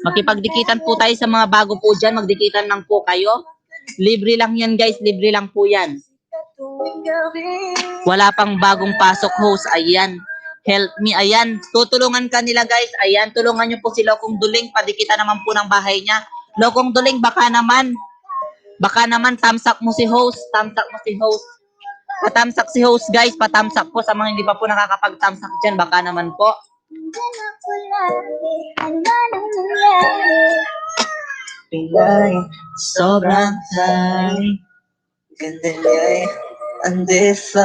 Makipagdikitan po tayo sa mga bago po dyan. Magdikitan lang po kayo. Libre lang yan guys. Libre lang po yan. Wala pang bagong pasok host. Ayan. Help me. Ayan. Tutulungan ka nila guys. Ayan. Tulungan nyo po si Lokong Duling. Padikitan naman po ng bahay niya. Lokong Duling, baka naman tamsak mo si host. Tamsak mo si host. Patamsak si host guys. Patamsak po sa mga hindi pa po nakakapagtamsak dyan. Baka naman po. Pinay, sobrang high. Ganda niya'y undefined.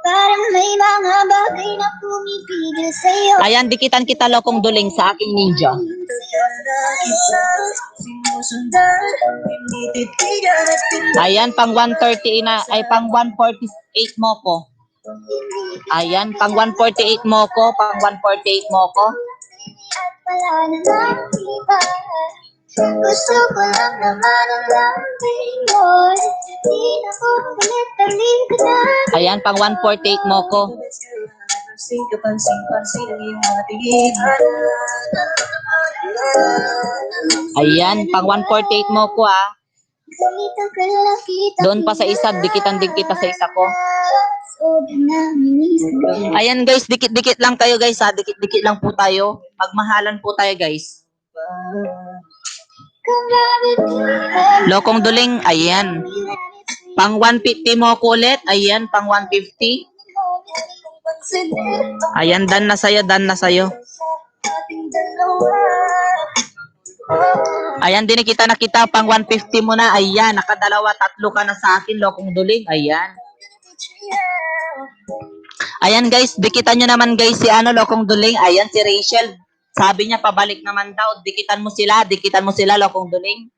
Parang may mga bagay na pumipigil sa'yo. Ayan, dikitan kita Lokong Duling sa aking ninja. Ayan, pang 130 na, ay pang 148 mo ko. Ayan, pang 148 mo ko, pang 148 mo ko. At wala namang iba. Gusto ko lang naman ang lambing mo. Di na ko ulit talikod na. Ayan, pang 148 mo ko. Ayan, pang 148 mo ko ah. Ganito ka lang kita. Doon pa sa isa, dikitan din kita sa isa ko. Sobrang naminis. Ayan guys, dikit-dikit lang kayo guys ha. Dikit-dikit lang po tayo. Magmahalan po tayo guys. Lokong Duling, ayan. Pang 150 mo ko ulit. Ayan, pang 150. Ayan, done na sa'yo, done na sa'yo. Ayan, dinikita na kita, pang 150 mo na. Ayan, nakadalawa, tatlo ka na sa akin, Lokong Duling. Ayan. Ayan guys, dikitan nyo naman guys si Lokong Duling. Ayan, si Rachel. Sabi niya, pabalik naman daw. Dikitan mo sila, Lokong Duling.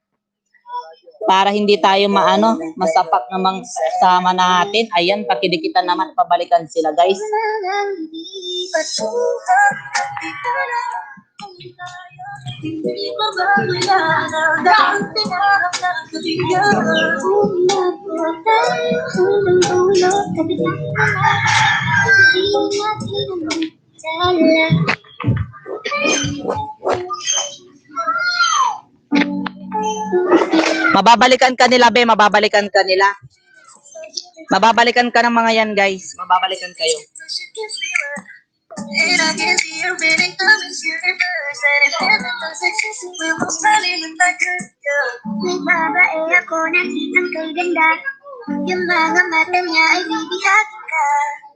Para hindi tayo masapak namang sama natin. Ayan, pakidikitan naman, pabalikan sila guys. Mababalikan ka nila, be. Mababalikan ka nila. Mababalikan ka ng mga yan, guys. Mababalikan kayo. And I can see you really coming to reverse. And if ever those excessive, we will smiling with that good girl. Nagbabae ako ng kitang kay ganda. Yung mga mata niya ay bibihati ka.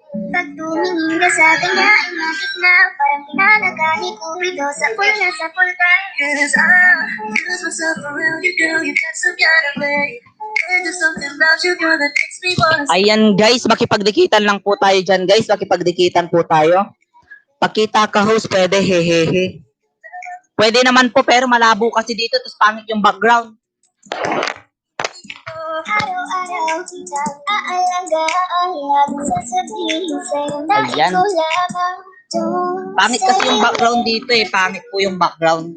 Pag tumingin ka sa kanya ay magic na. Parang pinalagani ko ito sa pool na sa pool ka. Cause I lose myself around you, girl. You got some kind of way. There's something about you, girl, that makes me wanna. Ayan, guys. Makipagdikitan lang po tayo dyan, guys. Makipagdikitan po tayo. Pakita ka, host. Pwede, hehehe. Pwede naman po, pero malabo kasi dito. Tapos pangit yung background. Araw-araw kitang aalagaan. Habang sasabihin sa'yo na Ayan. ikaw lamang. Pangit kasi yung background dito eh. Pangit po yung background.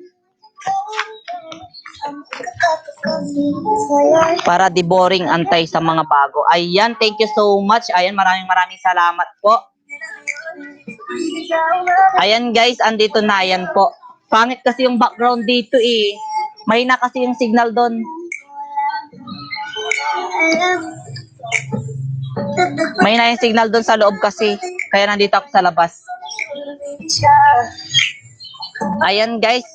Para di boring antay sa mga bago. Ayan, thank you so much. Ayan, maraming salamat po. Ayan guys, andito na. Ayan po. Pangit kasi yung background dito eh. Mahina kasi yung signal doon. Mahina yung signal doon sa loob kasi. Kaya nandito ako sa labas. Ayan guys.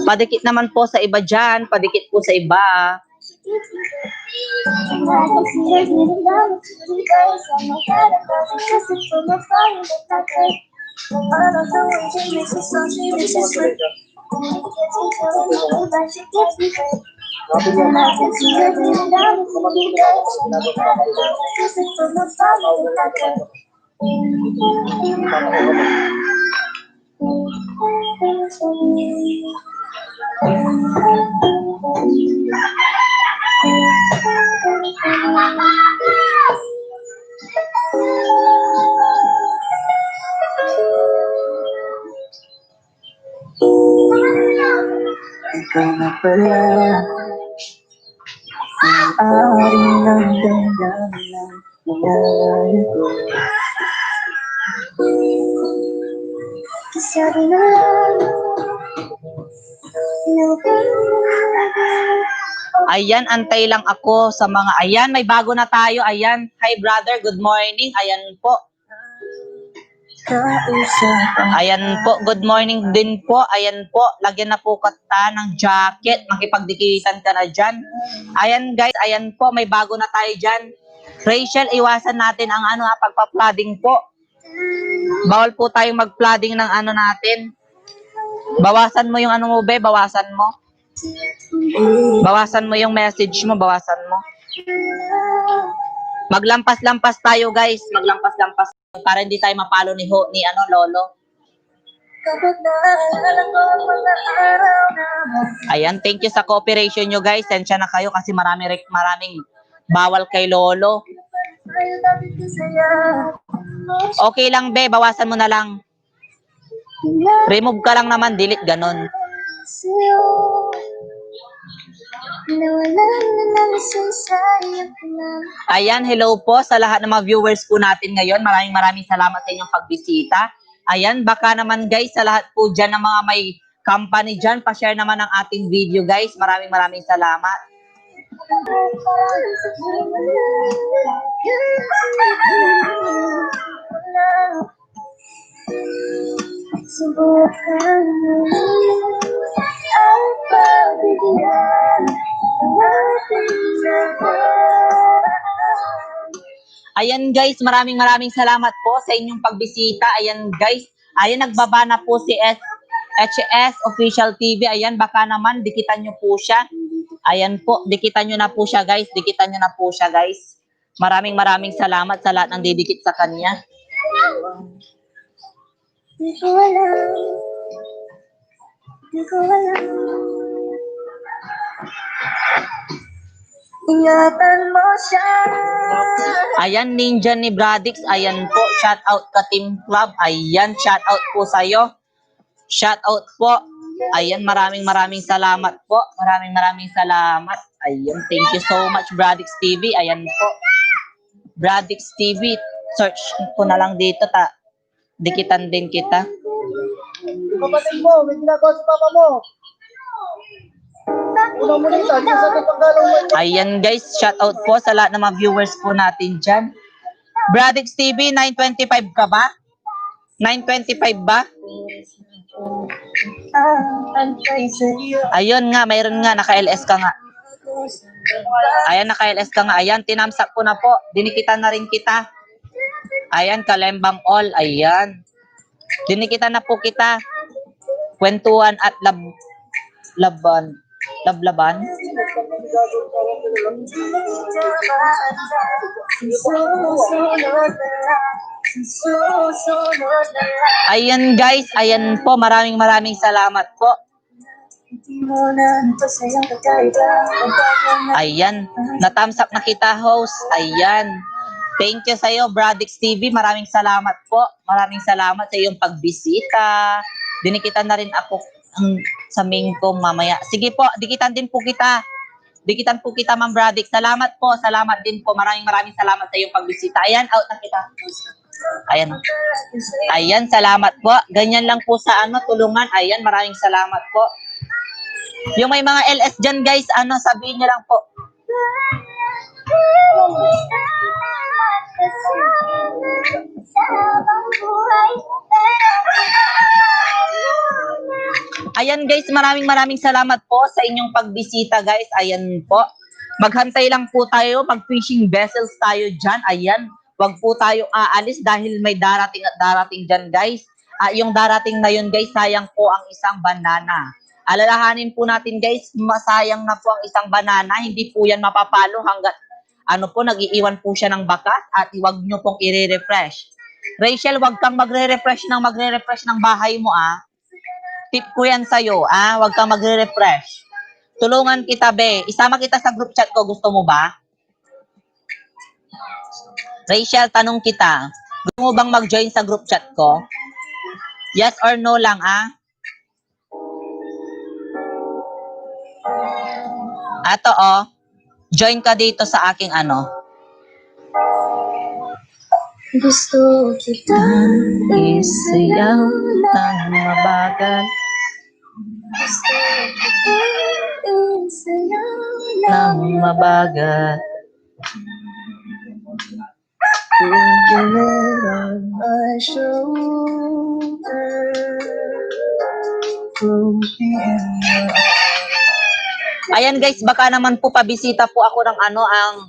Padikit naman po sa iba dyan. Padikit po sa iba. Ikaw na pala ang aring ng damdamin ng nangyari ko. Sabi na lang, Ayan, antay lang ako sa mga, ayan, may bago na tayo, ayan. Hi brother, good morning, ayan po. Ayan po, good morning din po, ayan po. Lagyan na po kita ng jacket, makipagdikitan ka na dyan. Ayan guys, ayan po, may bago na tayo dyan. Rachel, iwasan natin ang pagpa-flooding po. Bawal po tayong mag-flooding ng natin. Bawasan mo yung mo, be, bawasan mo. Bawasan mo yung message mo, bawasan mo. Maglampas-lampas tayo, guys. Maglampas-lampas para hindi tayo mapalo ni Lolo. Ayan, thank you sa cooperation nyo, guys. Sensya na kayo kasi maraming bawal kay Lolo. Okay lang, be. Bawasan mo na lang. Remove ka lang naman, delete, ganon. Ayan, hello po sa lahat ng mga viewers po natin ngayon. Maraming salamat sa inyong pagbisita. Ayan, baka naman guys, sa lahat po dyan ng mga may company dyan, pa-share naman ang ating video guys. Maraming salamat. subukan mo ang pagbibigyan ng ating nakaraan. Ayan guys, maraming salamat po sa inyong pagbisita. Ayan guys, ayan nagbaba na po si HS Official TV. Ayan, baka naman dikitan nyo po siya. Ayan po, dikitan nyo na po siya guys. Dikitan nyo na po siya guys. Maraming salamat sa lahat ng didikit sa kanya. Di ko alam. Di ko alam. Ingatan mo siya. Ayan, Ninja ni Bradix. Ayan po, shout out ka Team Club. Ayan, shout out po sa'yo. Shout out po. Ayan, maraming salamat po. Maraming salamat. Ayan, thank you so much Bradix TV. Ayan po. Bradix TV. Search ko na lang dito dikitan din kita. Kapatid mo, may ginagawa sa papa mo. Una mo nito, yung sa pagkakalang mo. Ayan guys, shout out po sa lahat ng mga viewers po natin dyan. Bradix TV, 925 ka ba? 925 ba? Ayun nga, mayroon nga, naka-LS ka nga. Ayan, naka-LS ka nga. Ayan, tinamsak ko na po. Dinikitan na rin kita. Ayan, Kalembang All. Ayan. Dinikitan na po kita. Kwentuhan at lablaban. Ayan guys, ayan po. Maraming salamat po. Ayan, natamsak na kita host. Ayan. Thank you sa'yo, Bradix TV. Maraming salamat po. Maraming salamat sa iyong pagbisita. Dinikitan na rin ako sa main ko mamaya. Sige po, dikitan din po kita. Dikitan po kita, Ma'am Bradix. Salamat po. Salamat din po. Maraming salamat sa iyong pagbisita. Ayan, out na kita. Ayan. Ayan, salamat po. Ganyan lang po sa tulungan. Ayan, maraming salamat po. Yung may mga LS dyan, guys, sabihin nyo lang po. Ayan guys, maraming salamat po sa inyong pagbisita guys. Ayan po. Maghantay lang po tayo, mag-fishing vessels tayo dyan. Ayan, wag po tayo aalis dahil may darating dyan guys. Yung darating na yun guys, sayang po ang isang banana. Alalahanin po natin guys, masayang na po ang isang banana. Hindi po yan mapapalo hanggat nag-iiwan po siya ng bakas at huwag nyo pong i-refresh. Rachel, wag kang magre-refresh ng bahay mo, ah. Tip ko yan sa'yo, ah. Wag kang magre-refresh. Tulungan kita, be. Isama kita sa group chat ko. Gusto mo ba? Rachel, tanong kita. Gusto mo bang mag-join sa group chat ko? Yes or no lang, ah. Ato, oh. Join ka dito sa aking ano. Gusto kita Isayaw ng mabagal Gusto kita isayaw ng mabagal. On my shoulder, floating in your Ayan guys, baka naman po pabisita po ako ng ano, ang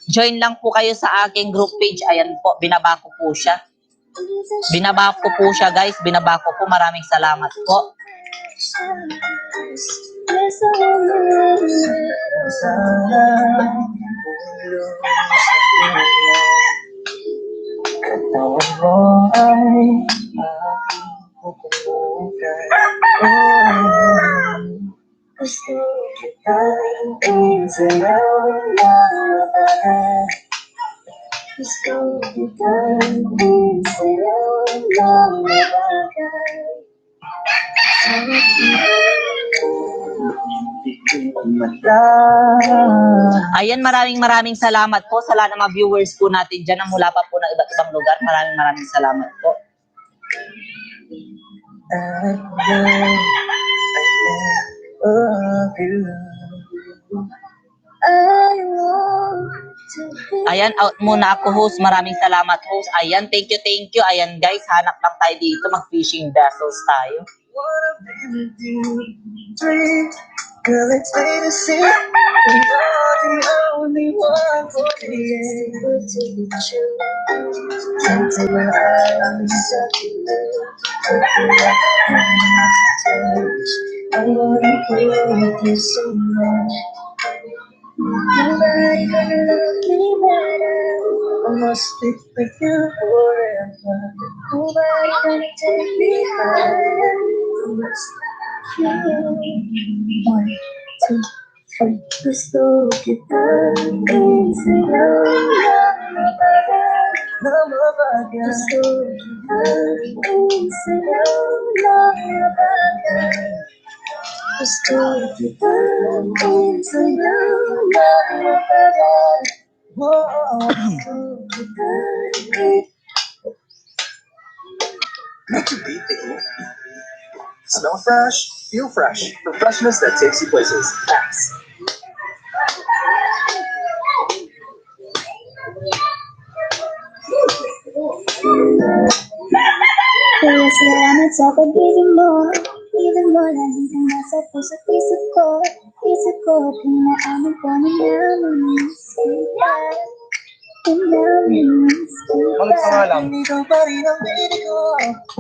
join lang po kayo sa aking group page. Ayan po, binaba ko po siya. Binaba ko po siya guys, binaba ko po. Maraming salamat po. sana ulong sa katawan mo ay aking pupulutan. Gusto kitang isayaw ng mabagal. Gusto kitang isayaw ng mabagal. Ayan, maraming salamat po sa lahat ng mga viewers po natin dyan na mula pa po ng iba't ibang lugar. Maraming salamat po. Ayan, out muna ako host. Maraming salamat host. Ayan, thank you. Ayan guys, hanap lang tayo dito. Mag-fishing vessels tayo. Girl, it's plain to see you're the only one for me. Able to be true. Can't take my eyes off you. I wanna be with you so much. Nobody gonna love me better. I must stick with you forever. Nobody gonna take me higher. I must love you. 1, 2, 3. Gusto kita isayaw na mabagal. Gusto kita isayaw na mabagal. Gusto kita isayaw na mabagal. Gusto kita Nature Beat Baby. Smell fresh, feel fresh. For freshness that takes you places. Axe. Kaya salamat sa pag-ibig mo. Ibig mo laging kang nasa puso ko. Isip ko at hinaamin ko na namin sila. Ikaw pa rin ang baby ko.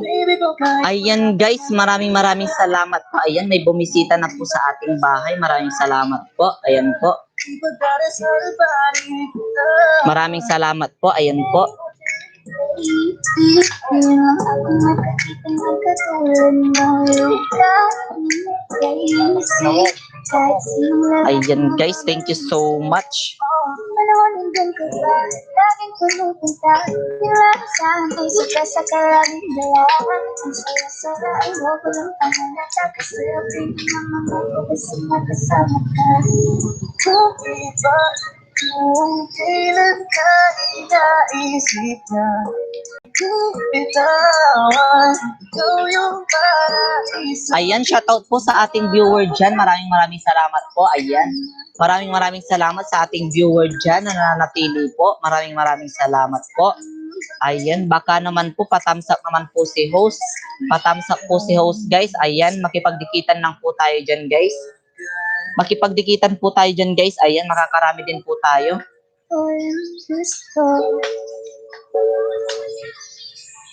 Baby ko kahit Ayan guys, maraming salamat po. Ayan, may bumisita na po sa ating bahay. Maraming salamat po. Ayan po. ipagdarasal pa rin kita. Maraming salamat po. Ayan po. Hindi lang ako makakita ng katulad ng lupa. Kahit sinong lang Ayan guys, thank you so much. Manawang din ko ba? Laging pumupunta. Nilasahan ko sa karaming dala. Ang saya-saya ay huwag ko lang pangalata. Kasi ang naman ako kasi makasama ka. Bakit ba kung kailan ka inaisip na bitawan, ikaw yung paraiso. Ayan, shoutout po sa ating viewer dyan. Maraming salamat po. Ayan. Maraming salamat sa ating viewer dyan na nananatili po. Maraming salamat po. Ayan, baka naman po pa-thumbs up naman po si host. Pa-thumbs up po si host guys. Ayan, makipagdikitan lang po tayo dyan guys. Makipagdikitan po tayo dyan guys. Ayan, makakarami din po tayo.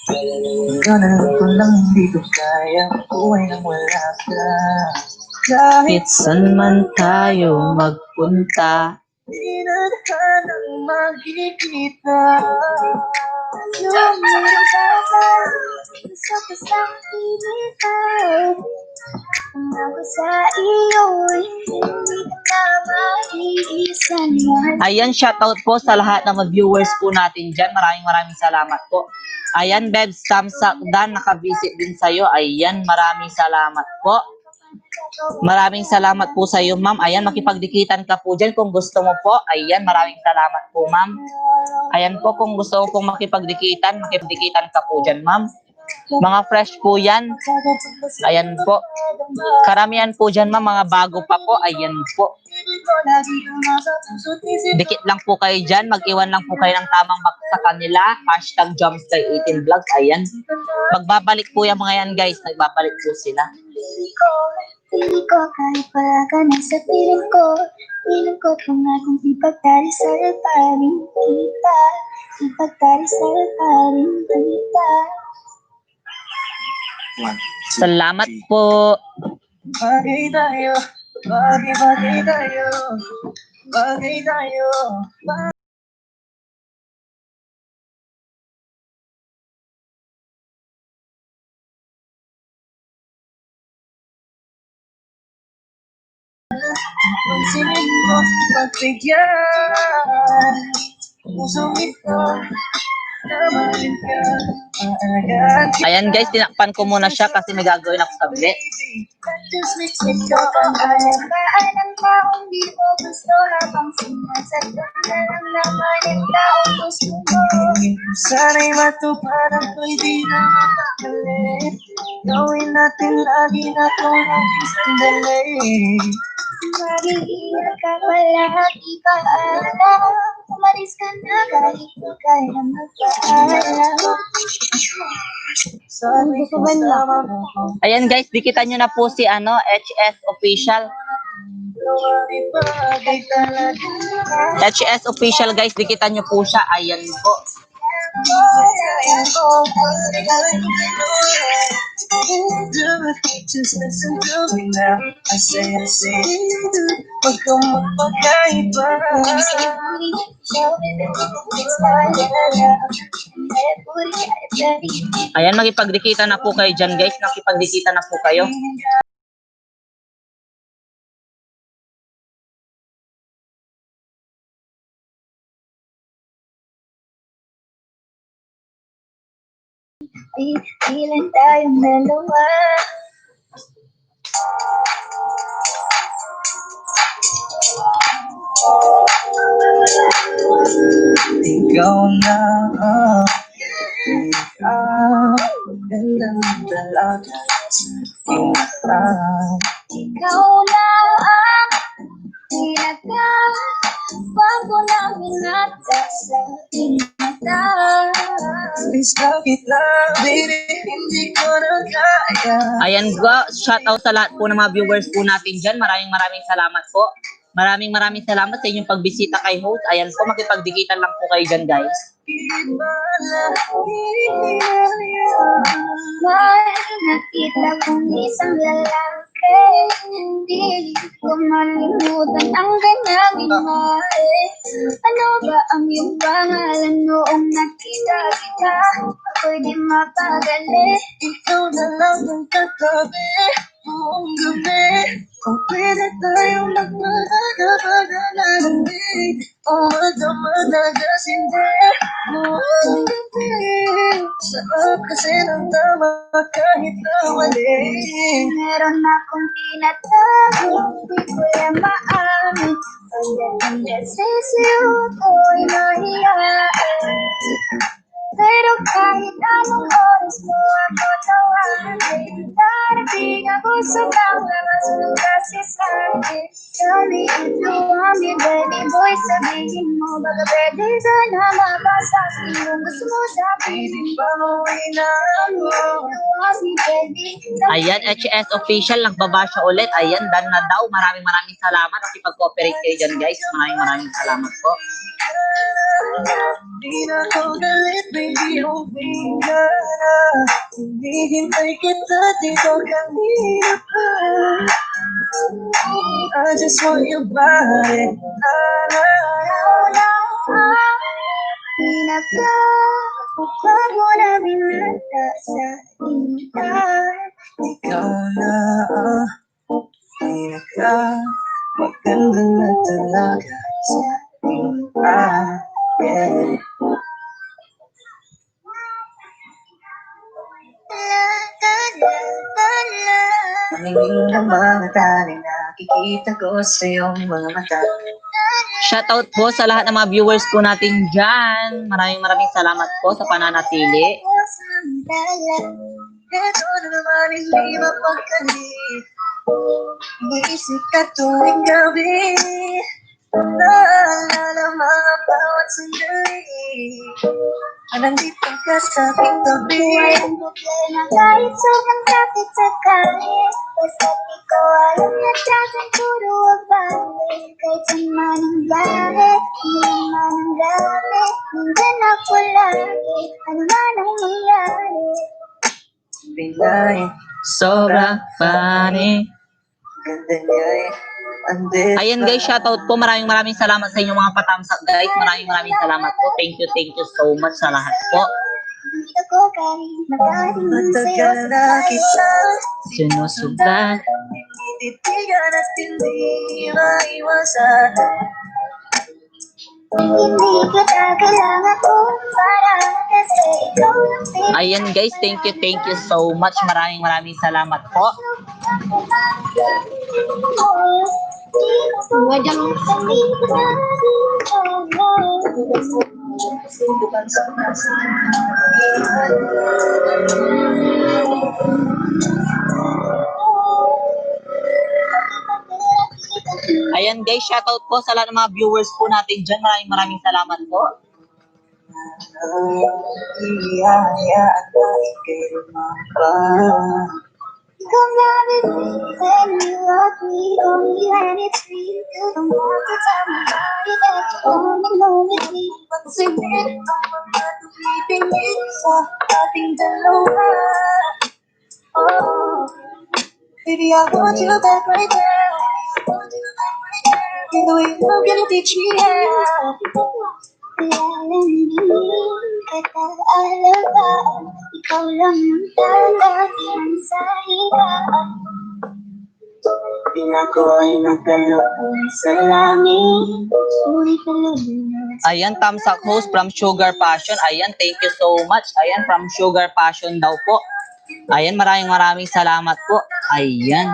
Hanggang ko lang dito kaya buhay nang wala ka. Kahit Kahit saan man tayo magpunta. di na hanang makikita. Lumiro ka ba? Gusto ko sa ibigay. Kung ako sa iyo, hindi ka na maiisan yan. Ayan, shoutout po sa lahat ng mga viewers po natin dyan. Maraming salamat po. Ayan, Bebs Samsakdan, naka-visit din sa'yo. Ayan, maraming salamat po. Maraming salamat po sa iyo, ma'am. Ayan, makipagdikitan ka po dyan kung gusto mo po. Ayan, maraming salamat po, ma'am. Ayan po, kung gusto mo pong makipagdikitan ka po dyan, ma'am. Mga fresh po yan. Ayan po. Karamihan po dyan, ma'am. Mga bago pa po. Ayan po. Dikit lang po kayo dyan. Mag-iwan lang po kayo ng tamang sa kanila. Hashtag Jumsky18vlogs. Ayan. Magbabalik po yung mga yan, guys. Nagbabalik po sila. Pili ko kahit wala ka na sa piling ko. Piling ko pangakong ipagdarisal pa rin kita. Ipagdarisal pa rin kita. Salamat po. Bagay tayo, bagay tayo, bagay tayo. Pansinin mo, pagbigyan, pusong ito, namahalin ka, maagaan ka. Ayan, guys. Tinakpan ko muna siya kasi may gagawin ako sa bili. Just makes me feel Paalam ka kung di mo gusto habang sinasadya na lang naman ang taong gusto mo. sana'y matupad ang ko'y di na mapakalit. Gawin natin lagi na itong aking sandali. Mag-iingat ka palagi paalam. Umalis ka na kahit di ka na magpaalam. Sana'y kasama mo ko. Ayan, guys. Dikitan nyo na po si HS Official. Ay bagay talaga. HS Official, guys. Dikitan nyo po siya. Ayan po. Just listen to me now. I say, wag kang magpagkaiba. Ayan, makipagdikita na po kayo dyan, guys. Makipagdikita na po kayo. Ilan tayong dalawa. Ikaw na ganda ng dalaga sa Ikaw na ang pinaka bago namin nata sa pinata. Please bakit lang, baby, hindi ko na kaya. Ayan po, shoutout sa lahat po ng mga viewers po natin dyan. Maraming salamat po. Maraming salamat sa inyong pagbisita kay host. Ayan po, makipagdikitan lang po kayo dyan, guys. May nakita kong isang lalaki, hindi ko malimutan ang kanyang imahe. Ano ba ang iyong pangalan noong nakita kita? Ako'y di mapagali. Ikaw na lang ang katabi buong gabi. Kung pwede tayong magmahalaga-pag-alalamig o magdamadagas hindi buong gabi. Sarap kasi ng tama kahit na mali. Meron akong tinatago, di ko yan maamin. Pagdating kasi sa'yo ko'y mahihain. Pero kahit anong oras mo ako tawagin, darating ako sa pangalas mo kasi sa'kin. Tell me if you want me, baby boy, sabihin mo. Baka pwede ka na mabasa kung gusto mo sabihin. Pauwi na ako. You want me, baby. Ayan, HS Official, nagbaba siya ulit. Ayan, done na daw. Maraming salamat. Nakipag-cooperate kayo dyan, guys. Maraming salamat po. Di na ako galit, baby, uwi na. Hinihintay kita dito kanina pa. I just want your body. Pinaka Huwag mo na binata sa tingin. Ikaw na ang pinakamaganda na talaga sa ating akin. Maningin ang mga tali nakikita ko sa iyong mga mata. Shoutout po sa lahat ng mga viewers po natin dyan. Maraming salamat po sa pananatili. Ito na naman hindi mapagkali. Iniisip ka tuwing gabi. Naalala mga bawat sandali. Nandito ka sa aking tabi. Walang problema kahit sobrang traffic sa kalye. Basta't ikaw alam na sa'kin puro abante. Kahit saan man ang biyahe, ilan man ang gabi, nandyan ako lagi, ano man ang mangyari. Pinay, Sobrang funny. ganda niya'y andito. Ayan guys, shoutout po. Maraming salamat sa inyong mga patamsak guys. Maraming salamat po. Thank you so much sa lahat po. Dito ko kahit magaling sa'yo Matagal na kitang Sinusubat. tinititigan at hindi maiwasan. Hindi kita kailangan ko para kasi ikaw lang din. Ayan guys, thank you so much. Maraming salamat po. Wadyang salita na Bukan sa nasa. Ayan guys, shoutout po sa lahat ng mga viewers po natin dyan. Maraming salamat po. Ihahayaan na ikay lumapa. Come down with me when you love me, only when it's real. You don't want to tell me about it, that you only know with me. Pansinin ang mga tumitingin sa ating dalawa. Oh, baby, I want you back right now. I want you back right now. You're the way you're gonna teach me how. Lalambing kita alagaan, ikaw lang ang talagang sa higaan. Bila ko ay nagkaloob sa langit, sulit na luminas. Ayan, Tamsak host from Sugar Passion. Ayan, thank you so much. Ayan, from Sugar Passion daw po. Ayan, maraming salamat po. Ayan,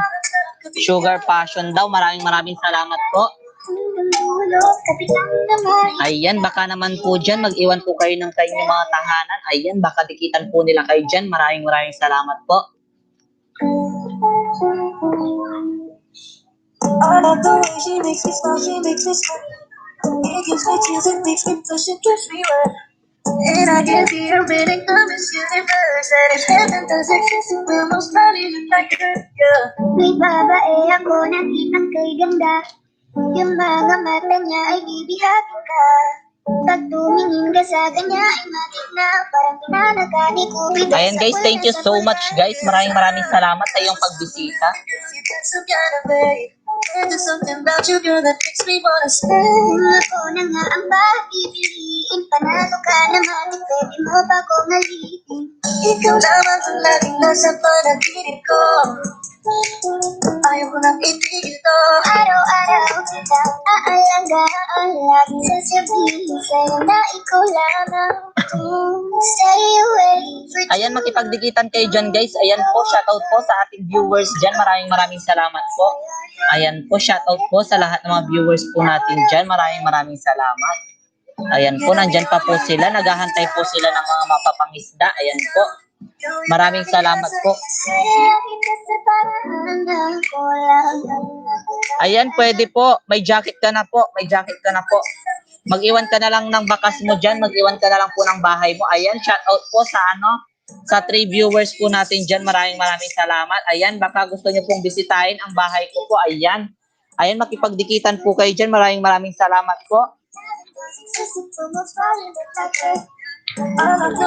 Sugar Passion daw. Maraming salamat po. Hanggang dulo, kapitang naman. Ayan, baka naman po dyan, mag-iwan po kayo ng kanyang mga tahanan. Ayan, baka dikitan po nila kayo dyan. Maraming salamat po. I love the way she makes me smile, she makes me sweat. It gives me chills, it makes me push, it keeps me wet. And I can be a winning of this universe. And if heaven does exist, it will most probably look like her, yeah. May babae ako nakitang kay ganda. Yung mga mata niya ay bibihatin ka. Pag tumingin ka sa kanya ay matik na parang pinanagani ko. Ayan guys, thank you so much guys. Maraming salamat sa iyong pagbisita. You got some kind of way. And there's something about you, girl, that makes me wanna stay. Ako na nga ang pipiliin. Panalo ka naman, pwede mo ba kong nalitin? Ikaw naman ang laging nasa panaginip ko. Ayaw ko nang itigil to. Araw-araw kitang aalagaan. Laging sasabihin sa'yo na ikaw lamang. Stay away. Ayan, makipagdikitan kayo dyan guys. Ayan po, shoutout po sa ating viewers dyan. Maraming salamat po. Ayan po, shoutout po sa lahat ng mga viewers po natin dyan. Maraming salamat. Ayan po, nandyan pa po sila. Naghahantay po sila ng mga mapapangisda. Ayan po. Maraming salamat po. Ayan, pwede po. May jacket ka na po. Mag-iwan ka na lang ng bakas mo dyan. Mag-iwan ka na lang po ng bahay mo. Ayan, shoutout po sa sa 3 viewers po natin dyan. Maraming salamat. Ayan, baka gusto niyo pong bisitahin ang bahay ko po. Ayan. Ayan, makipagdikitan po kayo dyan. Maraming salamat po.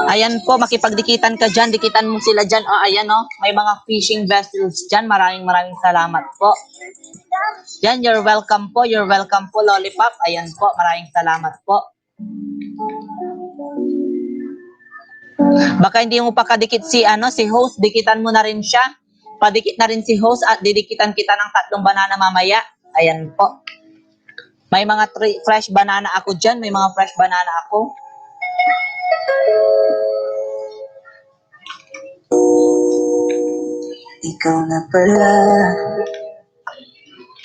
Ayan po, makipagdikitan ka dyan. Dikitan mo sila dyan. O, ayan o. May mga fishing vessels dyan. Maraming salamat po. Yan, you're welcome po. You're welcome po, Lollipop. Ayan po, maraming salamat po. Baka hindi mo pa kadikit si si host, dikitan mo na rin siya. Padikit na rin si host at didikitan kita ng 3 banana mamaya. Ayan po. May mga fresh banana ako dyan. May mga fresh banana ako. Ikaw na pala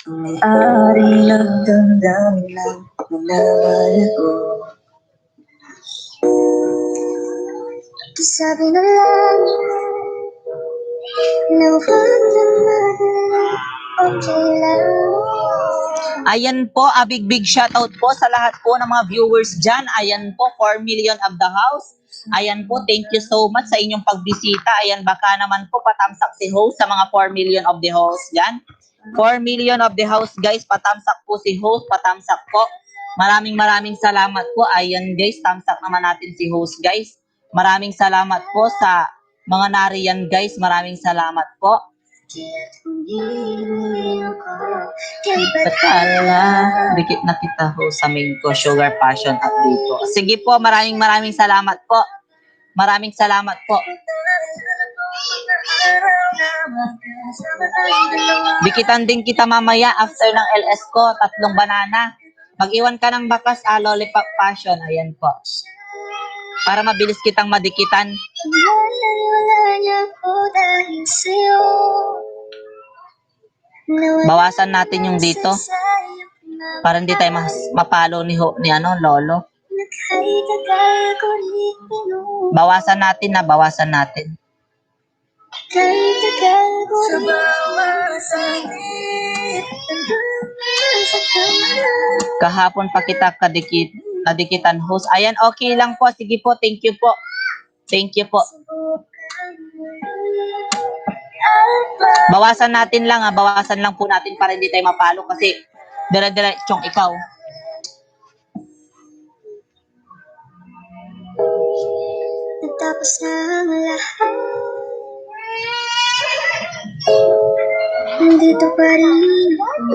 ang may-ari ng damdamin ng minamahal ko. Sabi na lang na huwag na madala, okay lang. Ayan po, a big shoutout po sa lahat po ng mga viewers dyan. Ayan po, 4 million of the house. Ayan po, thank you so much sa inyong pagbisita. Ayan, baka naman po patamsak si host sa mga 4 million of the house dyan. 4 million of the house, guys. Patamsak po si host, patamsak po. Maraming salamat po. Ayan, guys, tamsak naman natin si host, guys. Maraming salamat po sa mga nariyan, guys. Maraming salamat po. Patala, dikit na kita ho sa main ko, Sugar Passion update po. Sige po, maraming salamat po. Maraming salamat po. Dikitan din kita mamaya after ng LS ko, 3 banana. Mag-iwan ka ng bakas, Lollipop Passion. Ayan po. Para mabilis kitang madikitan. Bawasan natin yung dito. Para hindi tayo mapalo ni Lolo. Bawasan natin. Kahapon pa kita kadikitan host. Ayan, okay lang po. Sige po, thank you po. Thank you po. Bawasan natin lang bawasan lang po natin para hindi tayo mapalo kasi dire-diretsong ikaw. Natapos na ang lahat, nandito pa rin ako.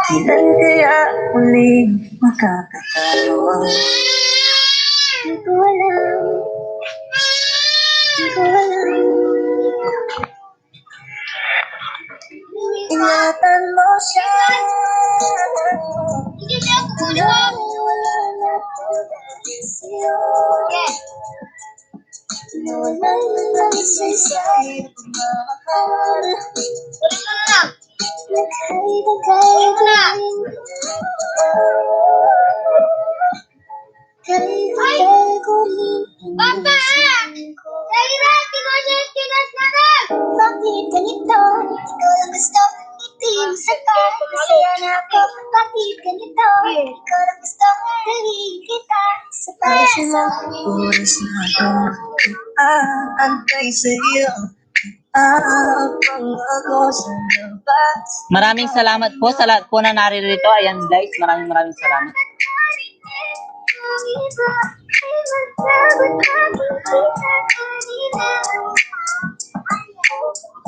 Kailan kaya uling makakatawa? Di ko alam. Ingatan mo siya. Wala na ako dahil sa'yo. Nawalan na lang isa-isa'y pagmamahal. Naghay-dagay ko rin. Naghay-dagay ko rin. Bakit ganito? Ikaw lang gusto, hindi mo sagot. Masaya na ako, bakit ganito? Ikaw lang gusto, dalhin kita sa paso. Oras na ako aantay sa'yo. Ako sa labas. Maraming salamat po sa lahat po na naririto. Ayan guys, maraming salamat.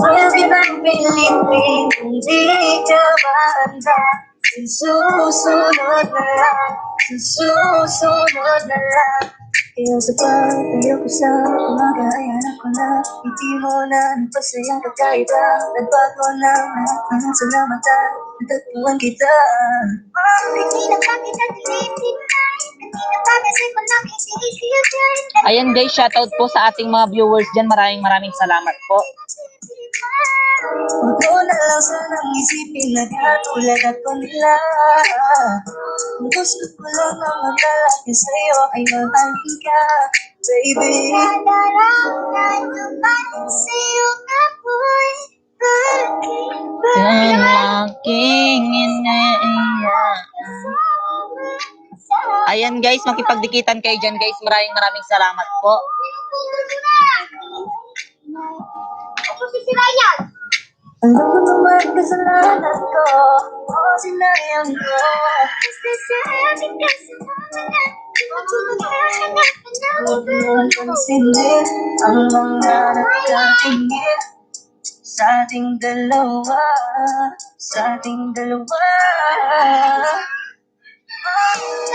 Huwag kitang pilitin kung di ka banda. Susunod na lang. Kaya sa pagtayo ko sa umaga ay hanap ko na hindi mo na napasayang kakaiba. Nagbago na lahat ng salamat at natatuan kita. Hindi na bakit natin Ayan guys, shoutout po sa ating mga viewers dyan. Maraming salamat po. Huwag ko na lang sanang isipin na katulad ako nila. Kung gusto ko lang ang maglalaki sa'yo ay mahalin ka, baby. Nadaramdaman naman sa'yo ako'y Ang aking iniiyak. Ayan guys, makipagdikitan kayo dyan guys. Maraming salamat po. Ano ba naman kasalanan ko? O sinayang ko? Huwag mo lang pansinin ang mga nagtatingin sa ating dalawa.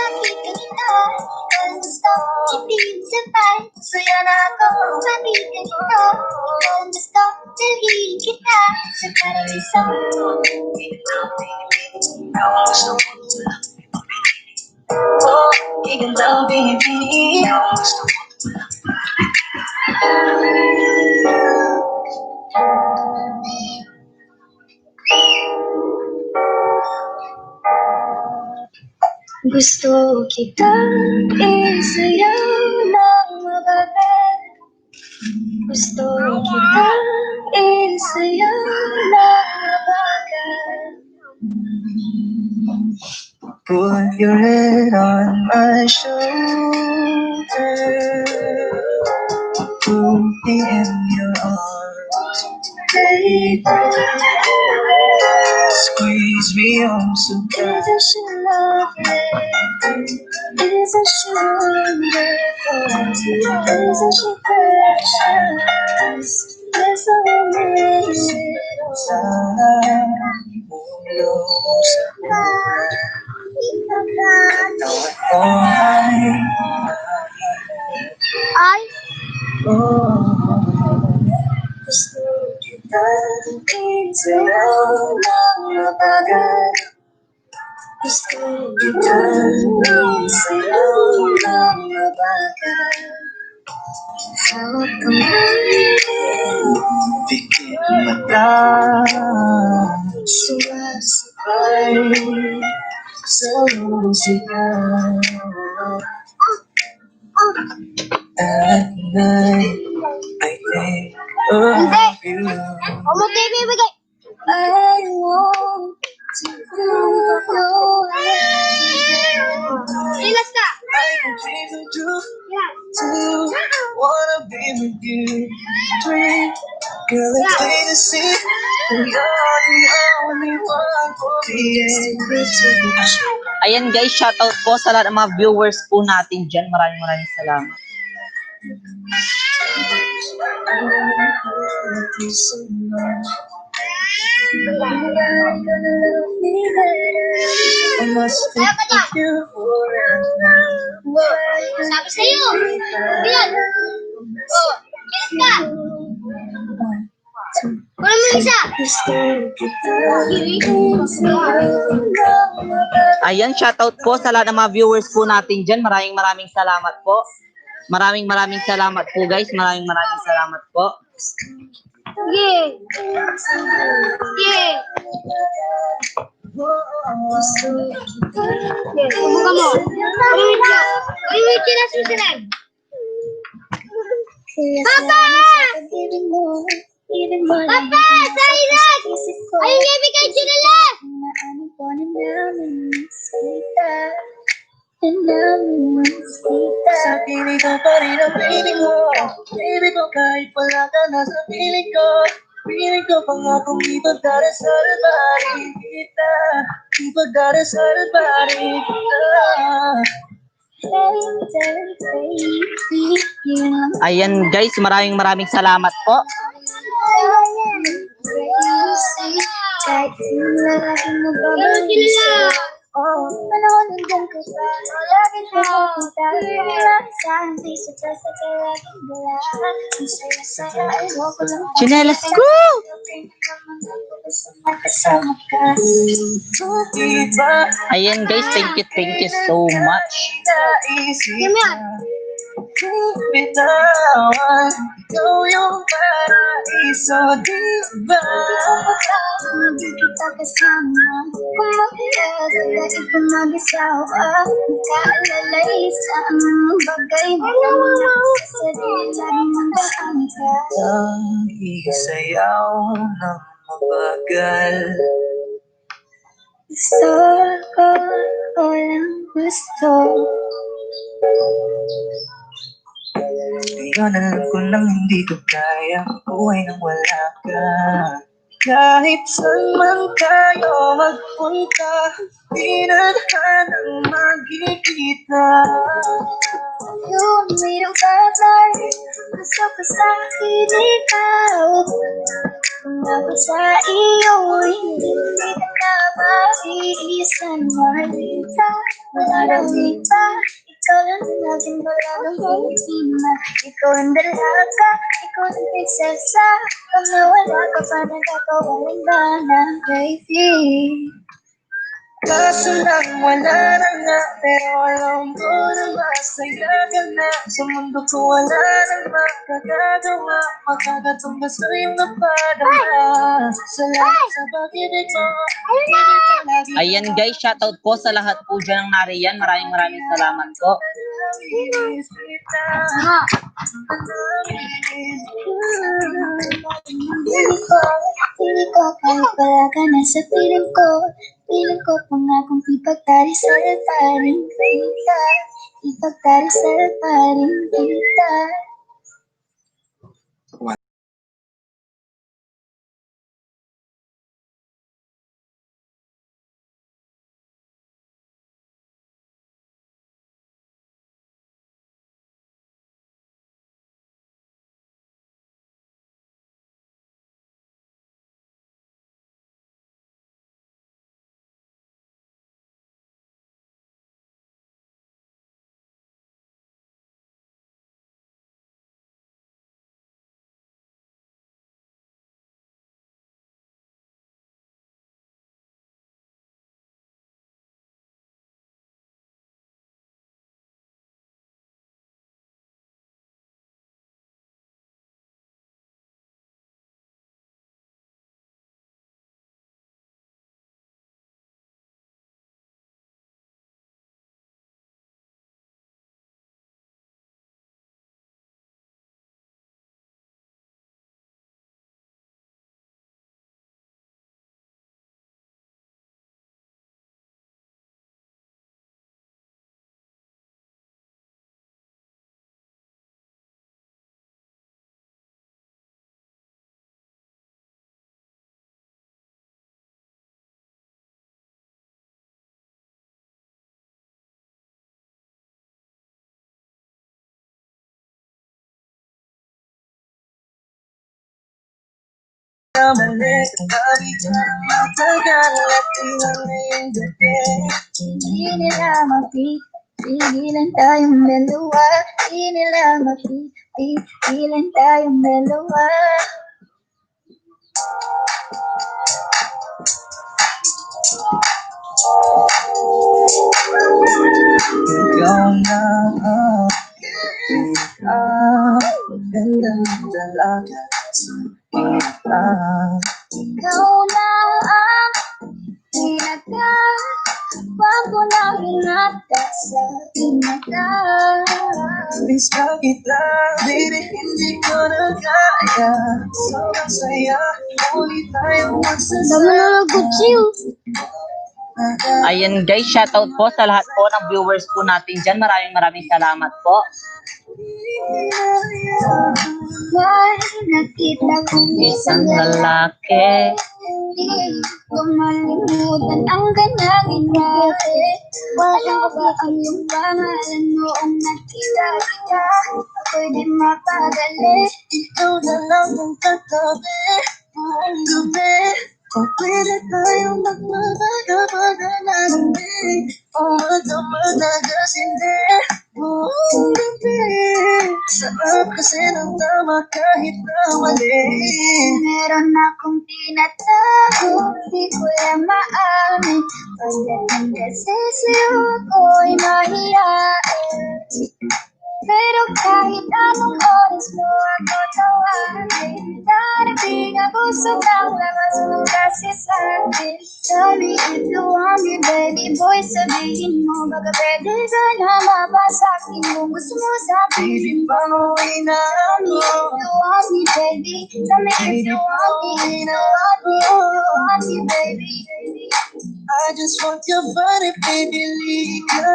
Bakit ganito? Ikaw Ang gusto, ibig sabay. Saya na ako, mabigat ito. Ang gusto, dalhin kita sa paraiso. Oh, igalaw, baby. Gusto kitang isayaw ng mabagal. Gusto kitang isayaw ng mabagal. Put your head on my shoulder. Put me in your arms, baby. Squeeze me on so tight. Isn't she lovely? Isn't she wonderful? Isn't she precious? Yes, I will miss it all. Sana umulong sa buhay. Katawan ko Ay, gusto kitang isayaw ng mabagal. Gusto kitang isayaw ng mabagal. hawak kamay, Pikit mata, sumasabay sa musika. At night, I think of you. Huwag mo tayo bibigay. I want to know. Ilas ka. I can dream of you, to wanna be with you. Dream, girl, it's plain to see that you're the only one for me. Ayan guys, shoutout po sa lahat ng mga viewers po natin dyan. Maraming salamat. I must think of you forever. Sabi sa'yo. Bilan. Oh, ilas ka. Kulang mo isa. Ayan, shoutout po sa lahat ng mga viewers po natin dyan. Maraming salamat po. Maraming salamat po guys. Maraming salamat po. Yeah. Yeah. Yeah, subukan mo. Ulit ka na susunod. Papa! Papa! Silent! Ayun niya ibigay siya na lang! Sa piling ko pa rin ang piling mo. Baby ko kahit wala ka na sa piling ko. Piling ko pangakong ipagdarasal bari kita. Ipagdarasal bari kita. Ayan guys, maraming salamat po. Kahit lagi mo ba oh, panahon nandyan ko sa lagi ko pupunta. Sa hindi sa tasa ka laging gala. Ang saya-saya ay wako lang. Chinelas ko! Kasama ka. Diba? Ayan guys, thank you so much. Naisip na bitawan. Ikaw yung paraiso, diba? Hindi kita kasama. Kung mag-iagad na ikaw mag-isawa. Nakaalalay sa aming bagay. Sa dilang mandaan ka. Ang isayaw ng mabagal. Gusto ko, walang gusto. Ngayon alam ko nang hindi ko kaya buhay nang wala ka. Kahit saan man tayo magpunta, di na hanang magkikita. Yung mayroong kapal, gusto ko sa akin ikaw. Kung ako sa iyo, hindi ka na maiisan. Marita, wala raw iba, ikaw lang ang aking balagang Pilipina. Ikaw ang dalaga, ikaw ang prinsesa. Pag nawala ka pa, nagkakawalang gana, baby. Kaso lang wala na nga, pero alam ko na masaya ka na. Sa mundo ko wala na makagagawa, makakatumbas na rin napadama. Salamat sa pag-ibig mo, hindi ka lagi Ayan guys, shoutout po sa lahat po dyan ng nariyan. Maraming salamat po. namiss kita. Piling ko, kahit wala ka na sa piling ko. Piling ko, pangakong ipagtarisal pa rin kita. Ipagtarisal pa rin kita. Mali, sabi ka ng matagal at ilang ngayong gabi. Hindi nila mapipigilan tayong dalawa. Hindi nila mapipigilan tayong dalawa. Ikaw na ang magandang dalaga sa kita. Ikaw na ang wag mo nang ingata sa pinaka. Miss ka kita, baby, hindi ko na kaya. Sobrang saya, muli tayong magsasama. Ayan guys, shoutout po sa lahat po ng viewers po natin dyan. Maraming salamat po. May nakita kong Isang lalaki. Hindi ko malimutan ang kanyang inate. Alam ko ba ang iyong pangalan noong nakita kita? Ako'y di mapagali. Ikaw na lang ang katabi buong gabi. Kung pwede tayong magmamagapag-alamig o magdamadagasindi buong gabi. Sarap kasi ng tama kahit na mali. Meron akong tinatago, di ko lang maamin. Pagdating kasi sa'yo ako'y mahihain. Pero kahit anong oras mo ako tawagin, darating ang puso ng lakas mo kasi sa'kin. Tell me if you want me, baby boy, sabihin mo. Baka pwede ka na mapasakin kung gusto mo sabihin mo. Panguwi na ako. If you want me, baby, tell me if you want me, if you want me, if you want me, baby. I just want your body, baby, lika na.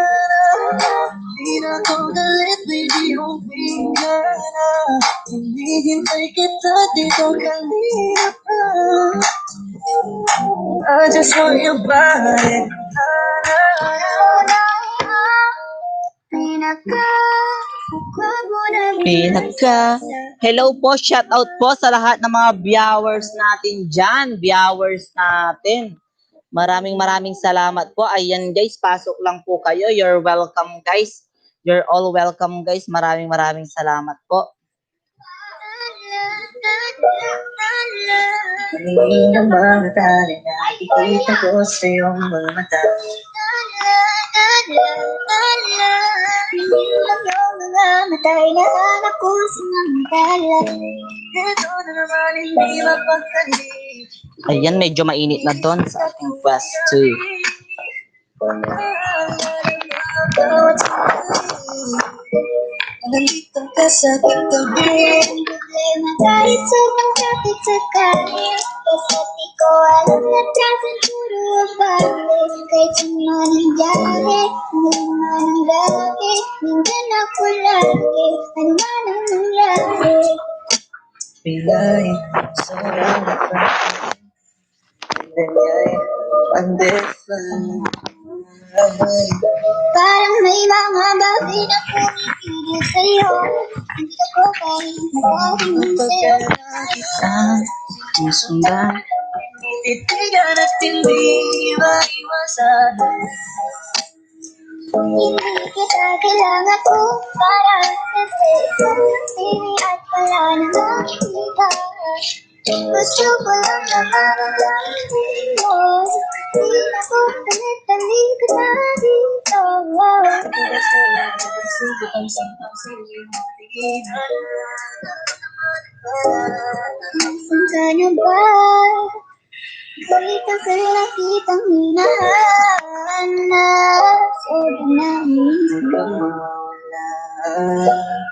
Di na ko galit, baby, huwing ka na. Hinihintay kita dito kanina pa. I just want your body. Hello po, shoutout po sa lahat ng mga viewers natin dyan. Viewers natin. Maraming salamat po. Ayan guys, pasok lang po kayo. You're welcome guys. You're all welcome guys. Maraming salamat po. Hindi ng mga tali na ikita ko sa iyong mga mata. Hindi lang yung mga matay na anak ko sinamantala. Ito na naman hindi mapagkali. Ayan, medyo mainit na doon sa ating pwesto. Nandito ka sa aking tabi. Problema kahit sobrang traffic sa kalye. Kasi di ko alam na traffic puro abale. Kahit sino nangyari, ano man ang lagi. Nandyan ako lagi, ano man ang nangyari. Pilay, sobrang traffic. Nanyay, pandesal. Parang may mga bagay na pumipigil sa'yo. Hindi ako kahit nagkakaroon sa'yo. Isang susundan. Titigan at hindi maiwasan. Hindi kita kailangan ko para kasi baby at wala namang iba. Gusto ko lang na maramdamin mo. Di ako talikod na dito. Nasaan ka na ba? Galit ang kalakitang hinahanap. Sobrang namiss mo.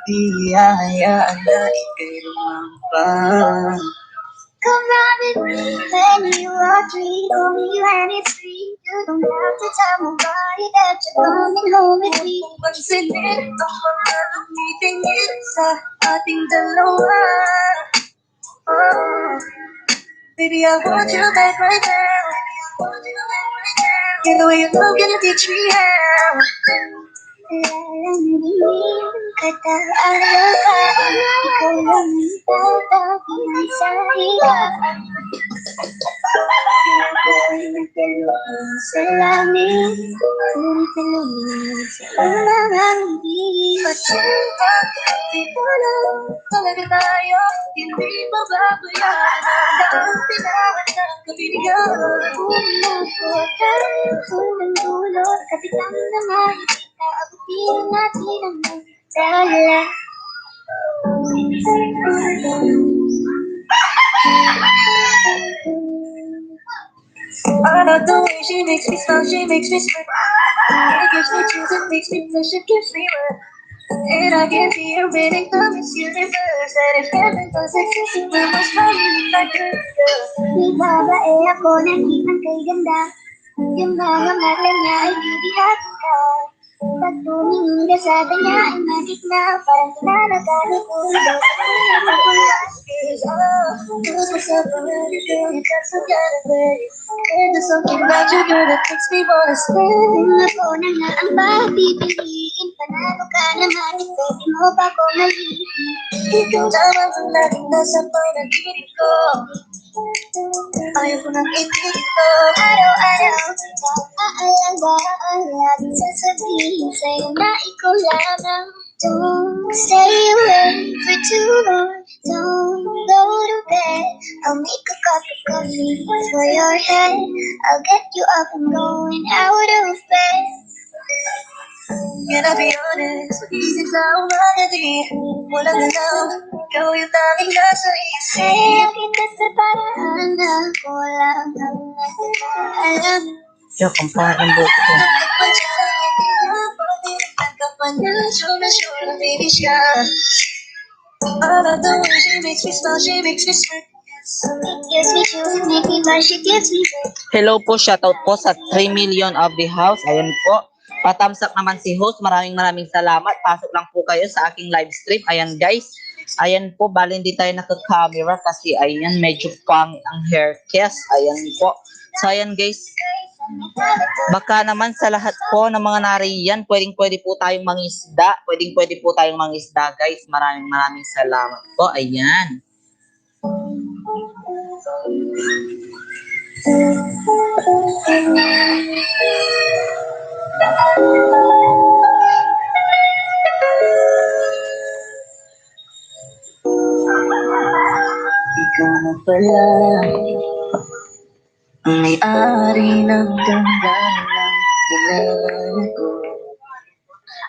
Di hahayaan na ika'y lumampas. Come run with me when you are free. Call me when it's free. You don't have to tell nobody that you're coming home with me. Pansinin ang mga tumitingin sa ating dalawa. Oh, baby, I want you back right now. You know you're not gonna teach me how. Lalambingin kita alagaan. Ikaw lang ang tatapihan sa higaan. Sa langit, ngunit nalumis sa mga ngiti. Pasinta, di ko lang talaga tayo. Hindi mababayaan ang kailangan ng kaibigan. Unang tayo, unang dulo, kapitang naman. Abutin natin ang magdala. I love the way she makes me smile, she makes me sweat. It gives me chills, it makes me blush, it gives me wet. And I can see her waiting for Miss Universe. And if heaven does exist, we must find it like this. Di babae ako nang hitang kay ganda. Yung mga mata niya ay bibihatin ka. Pag tumingin ka sa kanya ay magic na. Parang tinanagali ko ito sa kanya magulas. Cause myself around you, girl, you got some kind of way. And there's something about you, girl, that makes me wanna stay. Kung ako na nga ang pagpipiliin, panalo ka naman, pwede mo ba ko malihin? Ikaw naman ang laging nasa panaginip ko. Ayaw ko nang itigil ko. Araw-araw, naaalala ang laging sasabihin sa'yo na ikaw lamang. Don't stay away for too long. Don't go to bed. I'll make a cup of coffee for your head. I'll get you up and going out of bed. Can I be honest? Isip sa umaga di walang alam. Ikaw yung tanging nasa isip. Kaya kita sa paraan na ko lang ang alam. Yo, kumpara ng buhok ko. I love the way she makes me smile, she makes me sweat. It gives me chills and make me blush. It gives me breath. Hello po, shoutout po sa 3 million of the house. Ayan po. Patamsak naman si host. Maraming salamat. Pasok lang po kayo sa aking live stream. Ayan guys. Ayan po, bali hindi tayo naka-camera kasi ayan, medyo pang ang hair kiss. Ayan po. So ayan guys. Baka naman sa lahat po ng mga nariyan, pwede po tayong mangisda. Pwede po tayong mangisda guys. Maraming salamat po. Ayan. pala ang may-ari ng ganda ng kilala ko.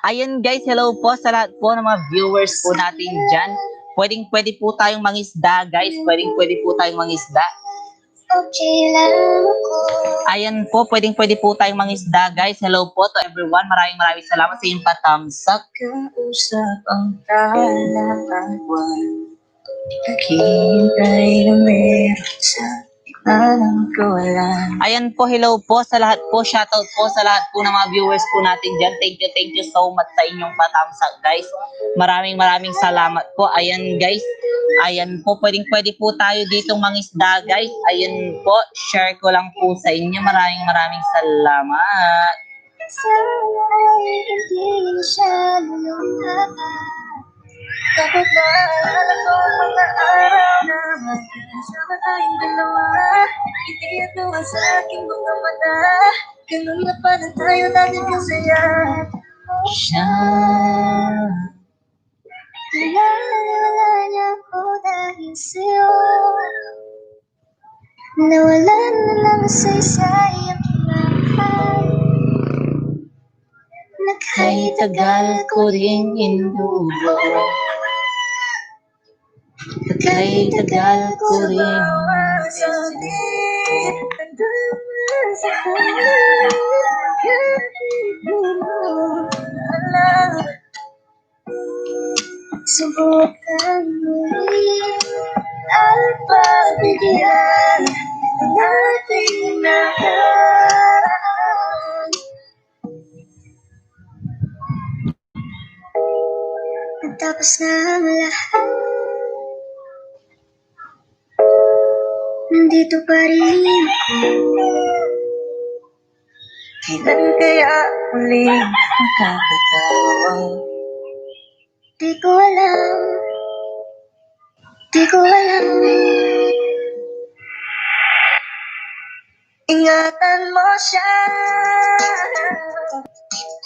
Ayun guys, hello po sa lahat po ng mga viewers po natin dyan. Pwede po tayong mangisda guys. Pwede po tayong mangisda. Okay lang ako. Ayan po, pwede po tayong mangisda guys. Hello po to everyone. Maraming salamat sa inyong patamsak. Kausap ang talakawan, naghihintay na meron sa ibalang kawalan. Ayan po, hello po sa lahat po. Shoutout po sa lahat po ng mga viewers po natin dyan. Thank you so much sa inyong patamsak guys. Maraming salamat po. Ayan guys. Ayan po, pwede po tayo ditong mangisda guys. Ayan po, share ko lang po sa inyo. Maraming salamat. Sana'y hindi na siya luluhaan. Kapag naalala ko ang mga araw na magkasama tayong dalawa, hindi ito ang sa aking mga mata. Ganun na pala tayo natin kasaya. Siya Wala niya ako dahil sa'yo. Nawalan na lang sa ang kinamahal. Ay tagal ko ring indugo. Ay tagal ko ring sakit, nandun sa kanya. Kahit di mo alam, Subukan muli at pagbigyan ang ating nakaraan. Natapos na ang lahat, nandito pa rin ako. kailan kaya muling makakatawag? Di ko alam, di ko alam. Ingatan mo siya,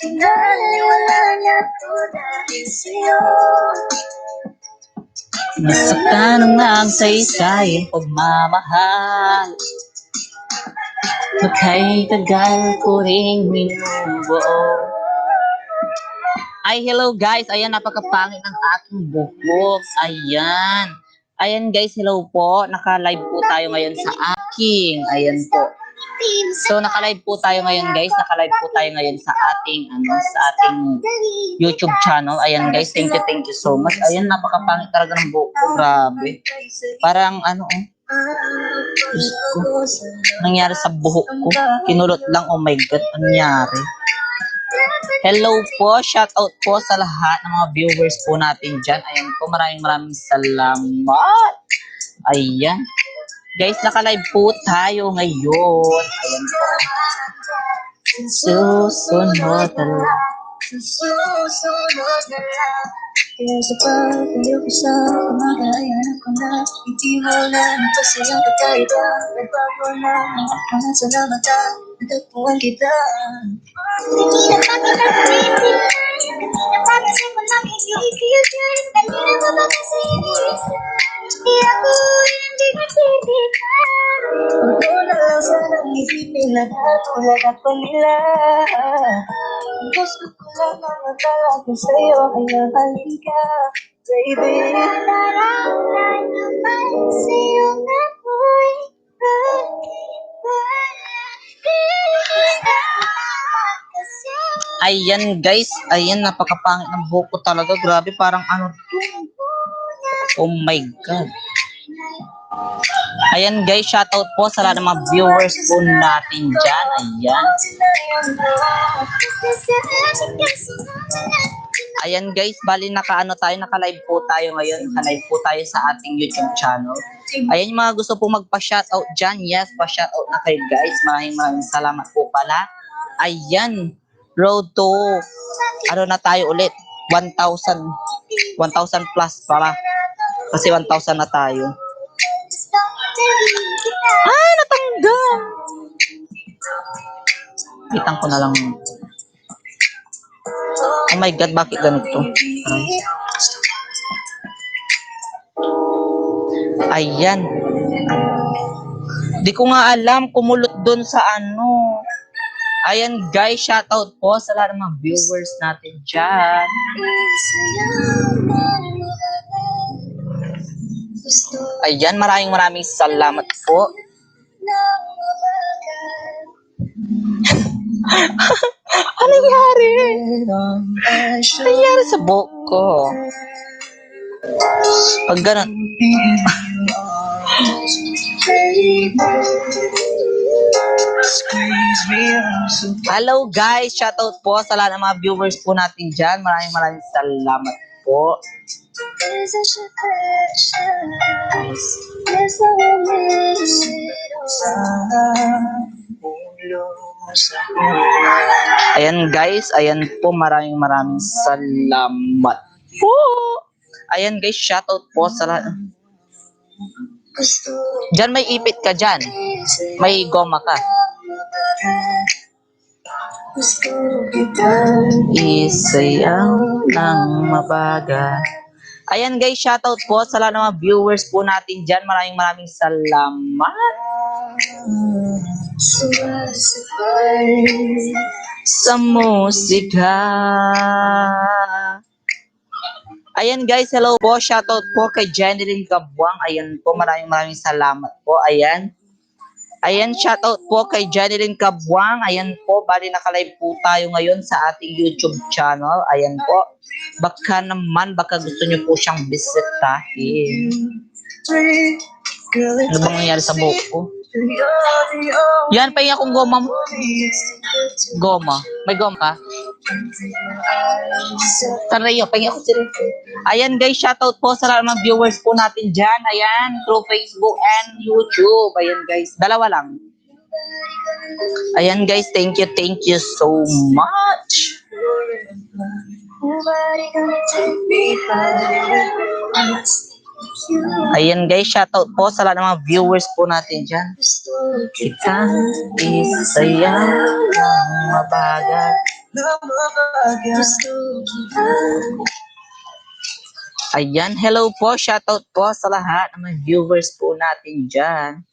pinaliwala niya ko dahil sa'yo. Nasaktan ng saysay ang pagmamahal. Kay tagal ko ring minubuo. Ay, hello guys. Ayan, napakapangit ng aking buhok. Ayan. Ayan guys, hello po. Naka-live po tayo ngayon sa aking. Ayan po. So, naka-live po tayo ngayon guys. Naka-live po tayo ngayon sa ating, sa ating YouTube channel. Ayan guys, thank you so much. Ayan, napakapangit talaga ng buhok ko. Grabe. Parang Diyos ko. Nangyari sa buhok ko. Kinulot lang. Oh my God, nangyari. Hello po, shout out po sa lahat ng mga viewers po natin dyan. Ayan po, maraming salamat. Ayan. Guys, naka-live po tayo ngayon. Ayan po. Susunod na lang. Susunod na lang. Kaya sa pagkayo ko sa kumakayanan ko na, hindi mo na napasayang pagkaiba. Nagbago na mga salamat na natagpuan kita. Kanina pa kita tinitinan, kanina pa kasi ko nakikiyutan. Kanina pa ba kasi iniisan, di ako hindi nagtitipan. Huwag ko na lang sanang isipin na katulad ako nila. Ang gusto ko lang na matawag ko sa'yo ay mahalin ka, baby. Naramdaman naman sa'yo na ako'y Ayan guys, ayan, napakapangit ng buhok ko talaga. Grabe, parang oh my God. Ayan guys, shoutout po sa lahat ng mga viewers po natin dyan. Ayan. Ayan guys, bali naka-live po tayo ngayon. Naka-live po tayo sa ating YouTube channel. Ayan yung mga gusto po magpa-shoutout dyan. Yes, pa-shoutout na kayo guys. Maraming salamat po pala. Ayan, road to, na tayo ulit? 1,000 plus pala. Kasi 1,000 na tayo. Natanggal! Kitang ko na lang. Oh my God, bakit ganito? Ayan. Di ko nga alam, kumulot doon sa ano. Ayan guys, shoutout po sa lahat ng mga viewers natin dyan. Ayan, maraming salamat po. Ano nangyari? Ano nangyari sa buhok ko? Pag ganun. Hello guys, shoutout po sa lahat ng mga viewers po natin dyan. Maraming salamat po. Ayan guys, ayan po, maraming salamat po. Ayan guys, shoutout po sa lahat. Diyan may ipit ka dyan. May goma ka. Isayaw ng mabaga. Ayan guys, shoutout po sa lahat ng mga viewers po natin dyan. Maraming salamat. Sa musika. Ayan guys, hello po. Shoutout po kay Jeneline Cabuang. Ayan po, maraming salamat po. Ayan. Ayan, shoutout po kay Jeneline Cabuang. Ayan po, bali nakalive po tayo ngayon sa ating YouTube channel. Ayan po. Baka gusto niyo po siyang bisitahin. Ano bang nangyari sa buhok ko? Yan, pahinga kong goma mo. Goma. May goma ka? Tarayo, pahinga ko sila. Ayan guys, shoutout po sa mga viewers po natin dyan. Ayan, through Facebook and YouTube. Ayan guys, dalawa lang. Ayan guys, thank you so much. Ayan guys, shoutout po sa lahat ng mga viewers po natin dyan. Kita isaya ng mabaga. Ayan, hello po, shoutout po sa lahat ng mga viewers po natin dyan.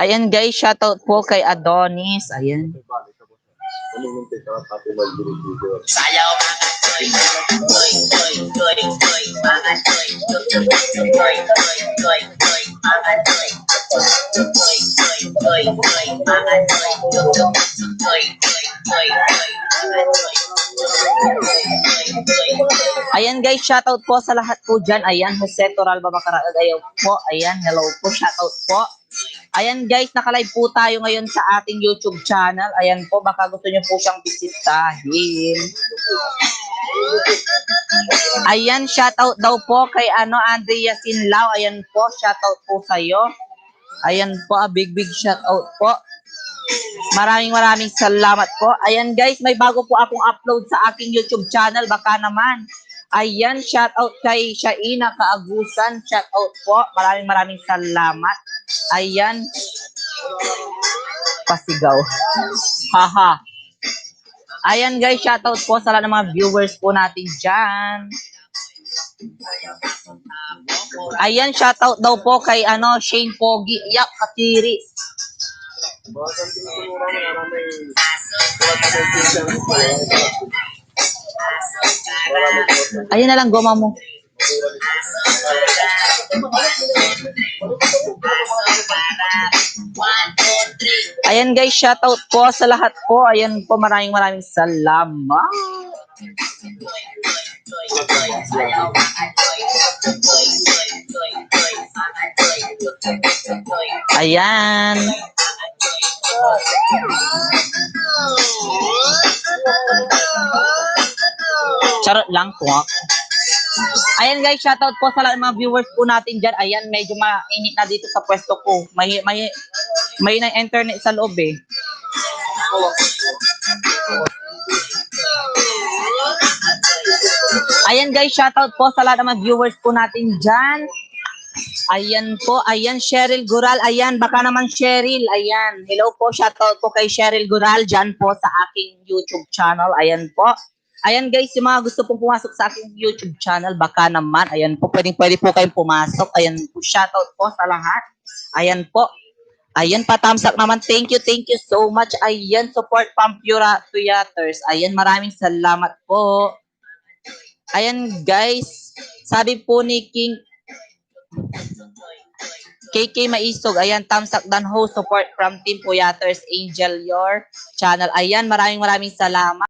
Ayan guys, shoutout po kay Adonis. Ayan. Sayaw mga toy, toy, toy, toy, toy, mga toy, toy, toy, toy, toy, mga toy, toy, toy, toy, toy, mga toy, toy, toy, toy, mga toy. Ayan guys, shoutout po sa lahat po dyan. Ayan, Jose Toralba Bacarag. Ayaw po. Ayan, hello po, shoutout po. Ayan guys, nakalive po tayo ngayon sa ating YouTube channel. Ayan po, baka gusto nyo po siyang bisitahin. Ayan, shoutout daw po kay Andrea Sinlao. Ayan po, shoutout po sa'yo. Ayan po, big shoutout po. Maraming salamat po. Ayan guys, may bago po akong upload sa aking YouTube channel. Baka naman. Ayan, shoutout kay Shaina Kaagusan. Shoutout po. Maraming salamat. Ayan. Pasigaw. Haha. Ayan guys, shoutout po sa lahat ng mga viewers po natin dyan. Ayan, shoutout daw po kay Shane Pogi. Yak, Katiri. Ayan na lang, goma mo. Ayan guys, shoutout po sa lahat po. Ayan po, maraming salamat. Ayan. Charot lang po. Ayan guys, shoutout po sa lahat ng mga viewers po natin dyan. Ayan, medyo mainit na dito sa pwesto ko. May na internet sa loob eh. Ayan guys, shoutout po sa lahat ng mga viewers po natin dyan. Ayan po, ayan Cheryl Gural. Ayan, baka naman Cheryl. Ayan, hello po, shoutout po kay Cheryl Gural dyan po sa aking YouTube channel. Ayan po. Ayan guys, yung mga gusto pong pumasok sa aking YouTube channel, baka naman, ayan po, pwede po kayong pumasok. Ayan po, shoutout po sa lahat. Ayan po. Ayan, patamsak naman. Thank you so much. Ayan, support Pampura Theaters. Ayan, maraming salamat po. Ayan guys, sabi po ni King KK Maisog, ayan, tamsak dan host, support from Team Puyaters, Angel your channel. Ayan, maraming salamat.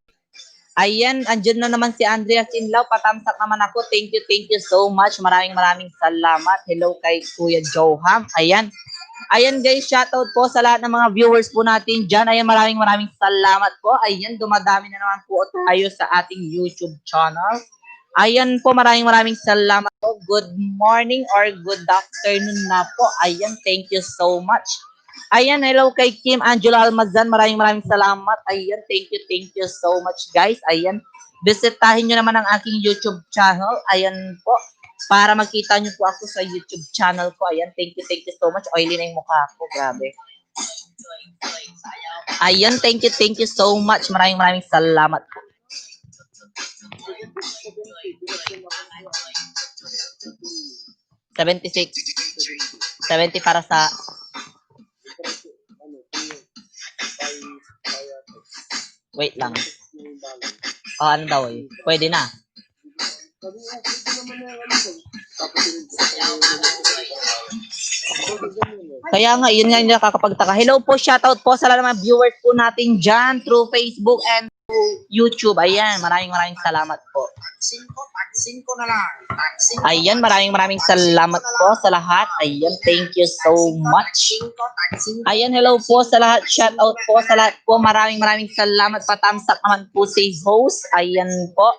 Ayan, andyan na naman si Andrea Sinlaw, patamsak naman ako. Thank you so much. Maraming salamat. Hello kay Kuya Joham. Ayan. Ayan guys, shoutout po sa lahat ng mga viewers po natin dyan. Ayan, maraming salamat po. Ayan, dumadami na naman po tayo sa ating YouTube channel. Ayan po, maraming salamat po. Good morning or good afternoon na po. Ayan, thank you so much. Ayan, hello kay Kim Angela Almazan. Maraming salamat. Ayan, thank you so much guys. Ayan, bisitahin nyo naman ang aking YouTube channel. Ayan po, para makita nyo po ako sa YouTube channel ko. Ayan, thank you so much. Oily na yung mukha ko, grabe. Ayan, thank you so much. Maraming salamat po. $76. 70 para sa wait lang. Oh, ano daw eh? Pwede na. Kaya nga, yun nga yung nakakapagtaka. Hello po, shoutout po sa lahat ng mga viewers po natin dyan through Facebook and YouTube. Ayan, maraming salamat po. Taksin ko na lang. Ayan, maraming salamat po sa lahat. Ayan, thank you so much. Ayan, hello po sa lahat. Shoutout po sa lahat po. Maraming salamat. Patamsak naman po si host. Ayan po.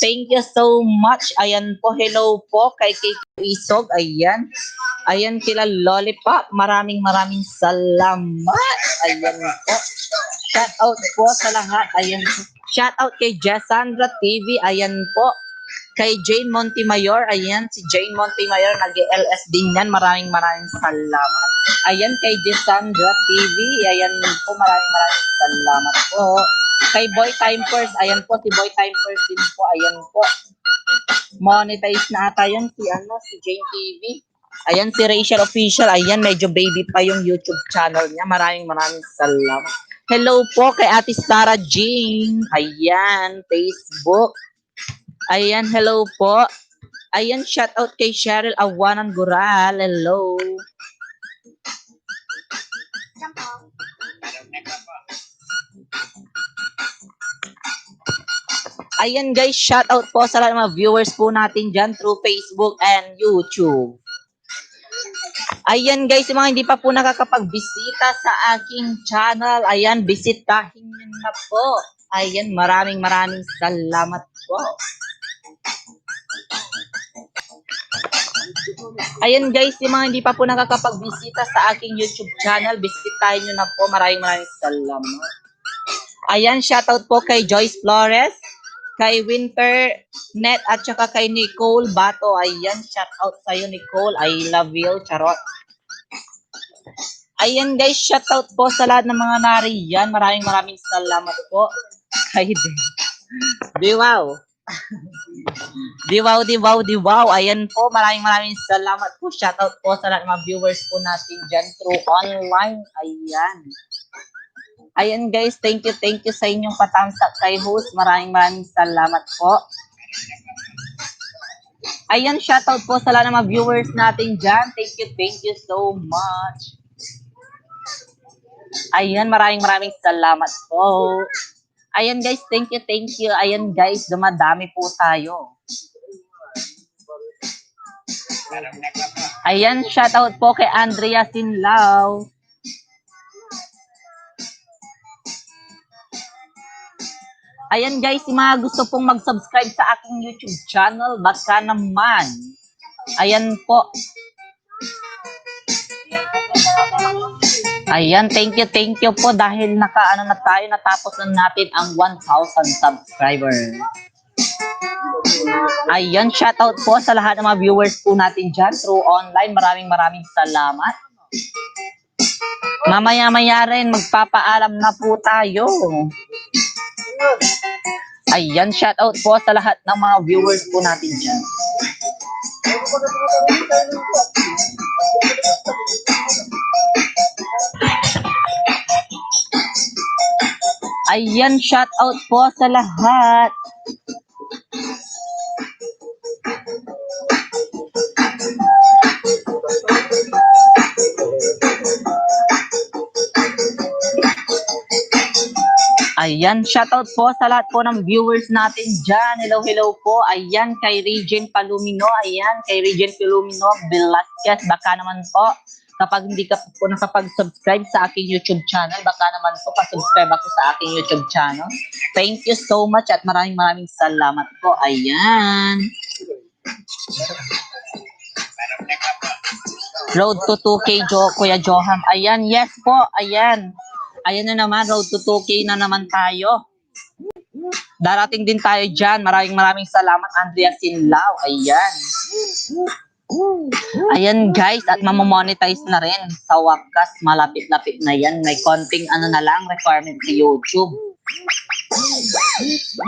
Thank you so much. Ayan po, hello po kay Isog. Ayan. Ayan, kila Lollipop. Maraming salamat. Ayan po. Shoutout po sa lahat. Ayan. Shoutout kay Jessandra TV. Ayan po. Kay Jane Montemayor. Ayan, si Jane Montemayor. Nag-LS din yan. Maraming salamat. Ayan, kay Jessandra TV. Ayan po. Maraming salamat po. Kay Boy Time First. Ayan po, si Boy Time First din po. Ayan po. Monetize na ata yan si Jane TV. Ayan, si Rachel Official. Ayan, medyo baby pa yung YouTube channel niya. Maraming salamat. Hello po kay Ate Sarah Jean. Ayan, Facebook. Ayan, hello po. Ayan, shout out kay Cheryl Awanan Gural. Hello. Ayan guys, shout out po sa lahat ng mga viewers po natin dyan through Facebook and YouTube. Ayan guys, yung mga hindi pa po nakakapagbisita sa aking channel, ayan, bisitahin nyo na po. Ayan, maraming salamat po. Ayan guys, yung mga hindi pa po nakakapagbisita sa aking YouTube channel, bisitahin nyo na po. Maraming salamat. Ayan, shoutout po kay Joyce Flores, kay Winter Net, at saka kay Nicole Bato. Ayan, shoutout sa'yo Nicole. I love you, charot. Ayan guys, shoutout po sa lahat ng mga nariyan. Maraming salamat po. Kay Diwaw. Diwaw. Ayan po, maraming salamat po. Shoutout po sa lahat ng mga viewers po natin dyan through online. Ayan. Ayan guys, thank you sa inyong patamsak kay host. Maraming salamat po. Ayan, shoutout po sa lahat ng mga viewers natin dyan. Thank you so much. Ayan, maraming salamat po. Ayan guys, thank you. Ayan guys, dumadami po tayo. Ayan, shoutout po kay Andrea Sinlaw. Ayan guys, yung mga gusto pong mag-subscribe sa aking YouTube channel, baka naman. Ayan po. Ayan, thank you po dahil nakaano na tayo, natapos na natin ang 1,000 subscriber. Ayan, shoutout po sa lahat ng mga viewers po natin dyan through online. Maraming salamat. Mamaya rin, magpapaalam na po tayo. Ayan, shout out po sa lahat ng mga viewers po natin dyan. Ayan, shout out po sa lahat. Ayan, shoutout po sa lahat po ng viewers natin dyan. Hello, hello po. Ayan, kay Regine Palomino. Ayan, kay Regine Palomino Velasquez. Baka naman po, kapag hindi ka po nakapag-subscribe sa aking YouTube channel, baka naman po pa-subscribe ako sa aking YouTube channel. Thank you so much at maraming salamat po. Ayan. Road to 2K, Kuya Johan. Ayan, yes po. Ayan. Ayan na naman, road to 2K na naman tayo. Darating din tayo dyan. Maraming salamat, Andrea Sinlao. Ayan. Ayan guys, at mamamonetize na rin. Sa wakas, malapit-lapit na yan. May konting ano na lang, requirement sa YouTube.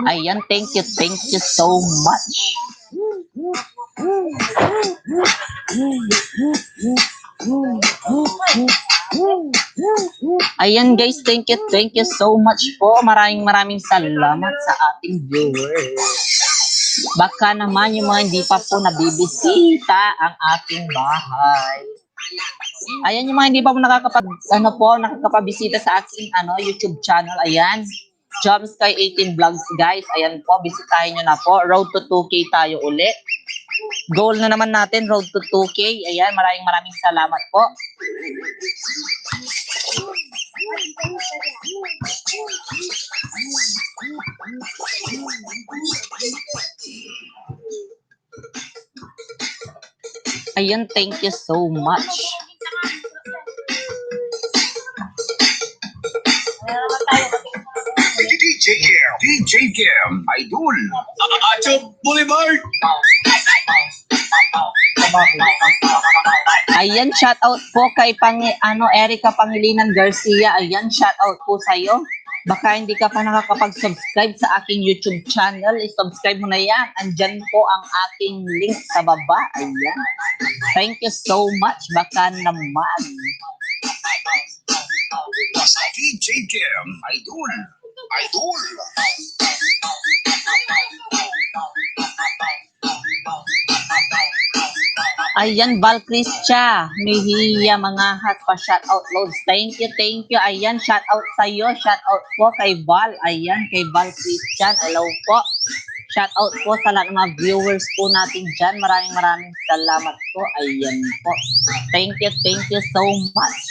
Ayan, thank you so much. Ayan guys, thank you so much po. Maraming salamat sa ating viewers. Baka naman yung mga hindi pa po nabibisita ang aking bahay. Ayan yung mga hindi pa po nakakapabisita sa aking YouTube channel. Ayan, Jumps kay 18 Vlogs guys. Ayan po, bisitahin nyo na po. Road to 2K tayo ulit. Goal na naman natin, road to 2K. Ayan, maraming salamat po. Ayan, thank you so much. DJ Cam, Idol. Acho Boulevard. Ayan, shout out po kay Erica Pangilinan Garcia. Ayan, shout out po sa iyo. Baka hindi ka pa nakakapag-subscribe sa aking YouTube channel, i-subscribe mo na yan. Andyan po ang aking link sa baba. Ayan. Thank you so much. Baka naman. DJ Cam, Idol. Ayan, Val Cristia, Mihiya mga hat pa shoutout loads. Thank you. Ayan, shoutout sa iyo. Shoutout po kay Val. Ayan, kay Val Cristia. Hello po. Shoutout po sa lahat ng mga viewers po natin dyan. Maraming salamat po. Ayan po. Thank you so much.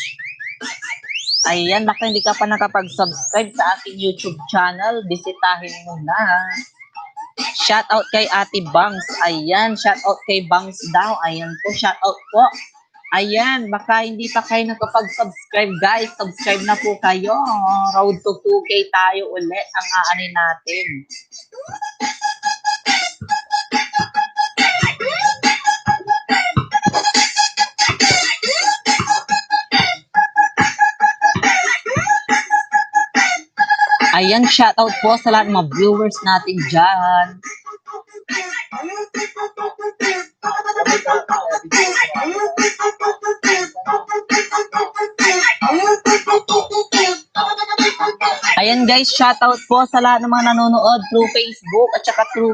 Ayan, baka hindi ka pa nakapag-subscribe sa aking YouTube channel, bisitahin mo na. Shoutout kay Ate Bangs. Ayan, shoutout kay Bangs daw. Ayan po, shoutout po. Ayan, baka hindi pa kayo nakapag-subscribe guys. Subscribe na po kayo. Road to 2K tayo ulit ang aanin natin. Ayan, shoutout po sa lahat ng mga viewers natin dyan. Ayan guys, shoutout po sa lahat ng mga nanonood through Facebook at saka through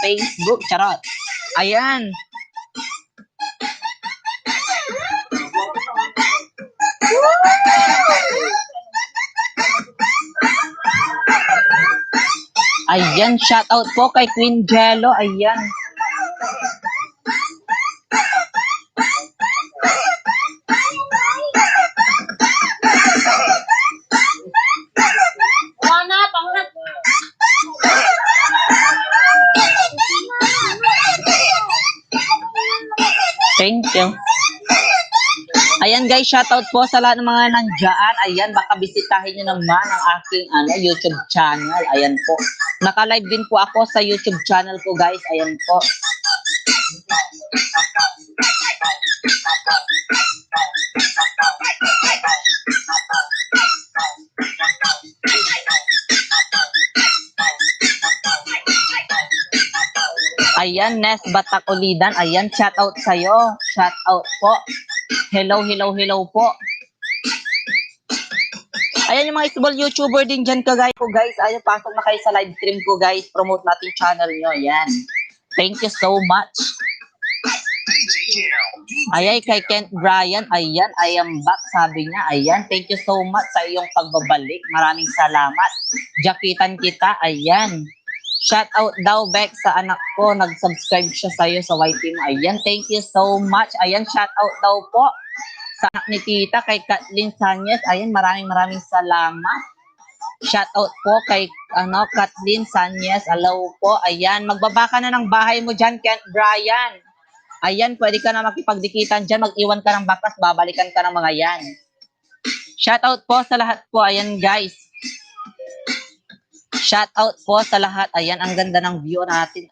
Facebook. Charot. Ayan. Ayan, shoutout po kay Queen Jello. Ayan. Thank you. Ayan guys, shoutout po sa lahat ng mga nandiyan. Ayan, baka bisitahin nyo naman ang aking YouTube channel. Ayan po. Naka-live din po ako sa YouTube channel ko guys. Ayan po. Ayan, Nes Batak Ulidan. Ayan, shout out sa'yo. Shout out po. Hello, hello, hello po. Ayan yung mga small YouTuber din dyan kagaya ko guys. Ayan, pasok na kayo sa live stream ko guys. Promote natin channel nyo. Ayan. Thank you so much. Ayan, kay Kent Brian. Ayan, I am back. Sabi niya. Ayan, thank you so much sa iyong pagbabalik. Maraming salamat. Jakitan kita. Ayan. Shout out daw back sa anak ko. Nag-subscribe siya sa'yo sa YT mo. Ayan, thank you so much. Ayan, shout out daw po sa anak ni tita, kay Kathleen Sanyes. Ayan, maraming salamat. Shout out po kay Kathleen Sanyes. Hello po. Ayan, magbaba ka na ng bahay mo dyan, Kent Brian. Ayan, pwede ka na makipagdikitan dyan. Mag-iwan ka ng bakas, babalikan ka ng mga yan. Shout out po sa lahat po. Ayan, guys. Shout out po sa lahat. Ayan, ang ganda ng view natin.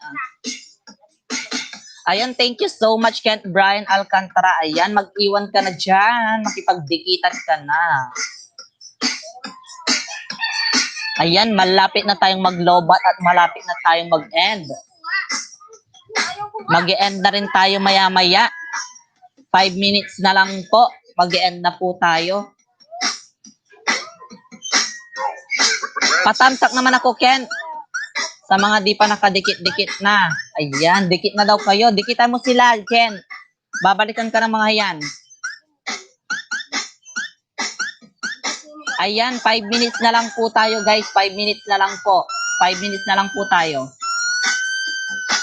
Ayan, thank you so much, Kent Brian Alcantara. Ayan, mag-iwan ka na dyan. Makipagdikitan ka na. Ayan, malapit na tayong maglobat at malapit na tayong mag-end. Mag-end na rin tayo maya-maya. 5 minutes na lang po. Mag-end na po tayo. Patamsak naman ako, Ken. Sa mga di pa nakadikit-dikit na. Ayan, dikit na daw kayo. Dikitan mo sila, Ken. Babalikan ka ng mga yan. Ayan, 5 minutes na lang po tayo, guys. 5 minutes na lang po. 5 minutes na lang po tayo.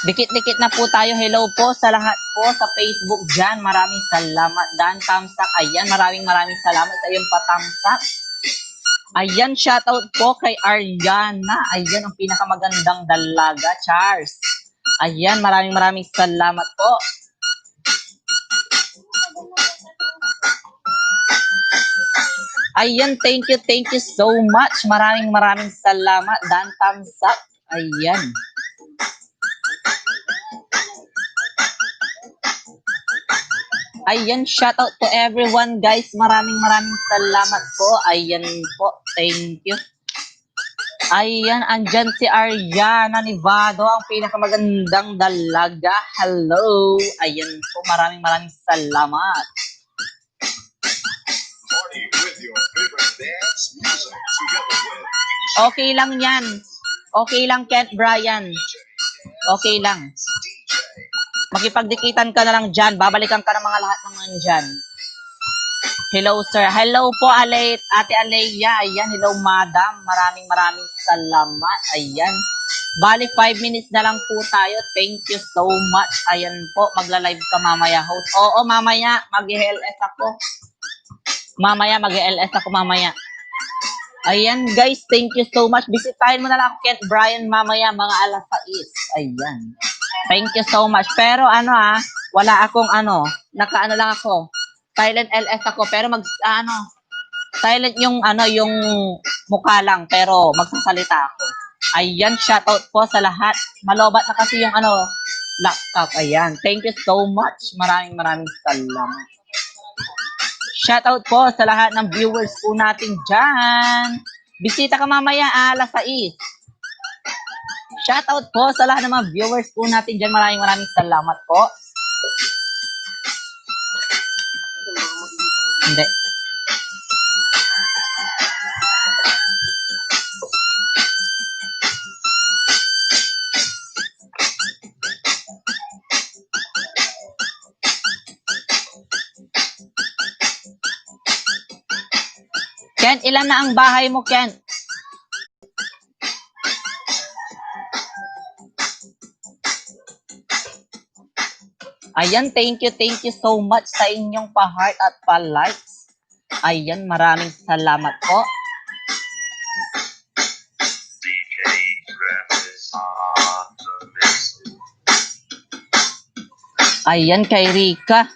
Dikit-dikit na po tayo. Hello po sa lahat po sa Facebook dyan. Maraming salamat. Dan Tamsak. Ayan, maraming salamat sa iyong patamsak. Ayan, shoutout po kay Ariana. Ayan, ang pinakamagandang dalaga, Charles. Ayan, maraming salamat po. Ayan, thank you so much. Maraming salamat, Dan Tamsak. Ayan. Ayan, shout out to everyone, guys. Maraming salamat po. Ayan po, thank you. Ayan, andyan si Ariana Nivado, ang pinakamagandang dalaga. Hello. Ayan po, maraming salamat. Okay lang yan. Okay lang, Kent Brian. Okay lang. Makipagdikitan ka na lang dyan. Babalikan ka ng mga lahat ng mga dyan. Hello, sir. Hello po, Ate Aleya. Ayan, hello, madam. Maraming salamat. Ayan. Bali, 5 minutes na lang po tayo. Thank you so much. Ayan po, magla-live ka mamaya, host. Oo, mamaya, mag-LS ako. Mag-LS ako mamaya. Ayan, guys, thank you so much. Bisitahin mo na lang ako, Kent Brian, mamaya, mga alas 6. Ayan. Thank you so much. Pero wala akong naka lang ako. Silent LS ako, pero silent yung yung mukha lang, pero magsasalita ako. Ayan, shoutout po sa lahat. Malobat na kasi yung laptop. Ayan. Thank you so much. Maraming salamat. Shoutout po sa lahat ng viewers po natin dyan. Bisita ka mamaya, alas 6. Shoutout po sa lahat ng mga viewers po natin dyan. Maraming salamat po. Hindi. Ken, ilan na ang bahay mo, Ken? Ayan, thank you so much sa inyong pa-heart at pa-likes. Ayan, maraming salamat po. Ayan, kay Rika.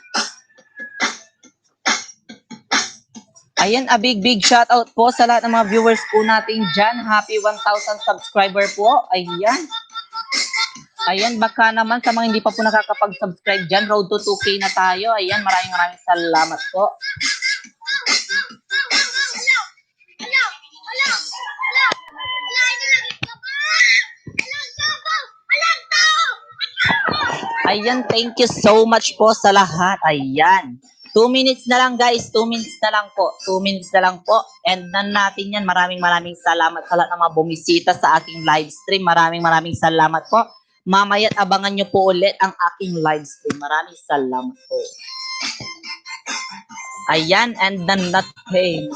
Ayan, a big shout out po sa lahat ng mga viewers po natin dyan. Happy 1,000 subscriber po. Ayan. Ayan, baka naman sa mga hindi pa po nakakapag-subscribe dyan, road to 2K na tayo. Ayan, maraming salamat po. Ayan, thank you so much po sa lahat. Ayan. 2 minutes na lang guys, 2 minutes na lang po. 2 minutes na lang po. And nan natin yan. Maraming salamat sa lahat ng mga bumisita sa aking live stream. Maraming salamat po. Mamaya't abangan nyo po ulit ang aking live stream. Maraming salamat po. Ayan, and then not paying.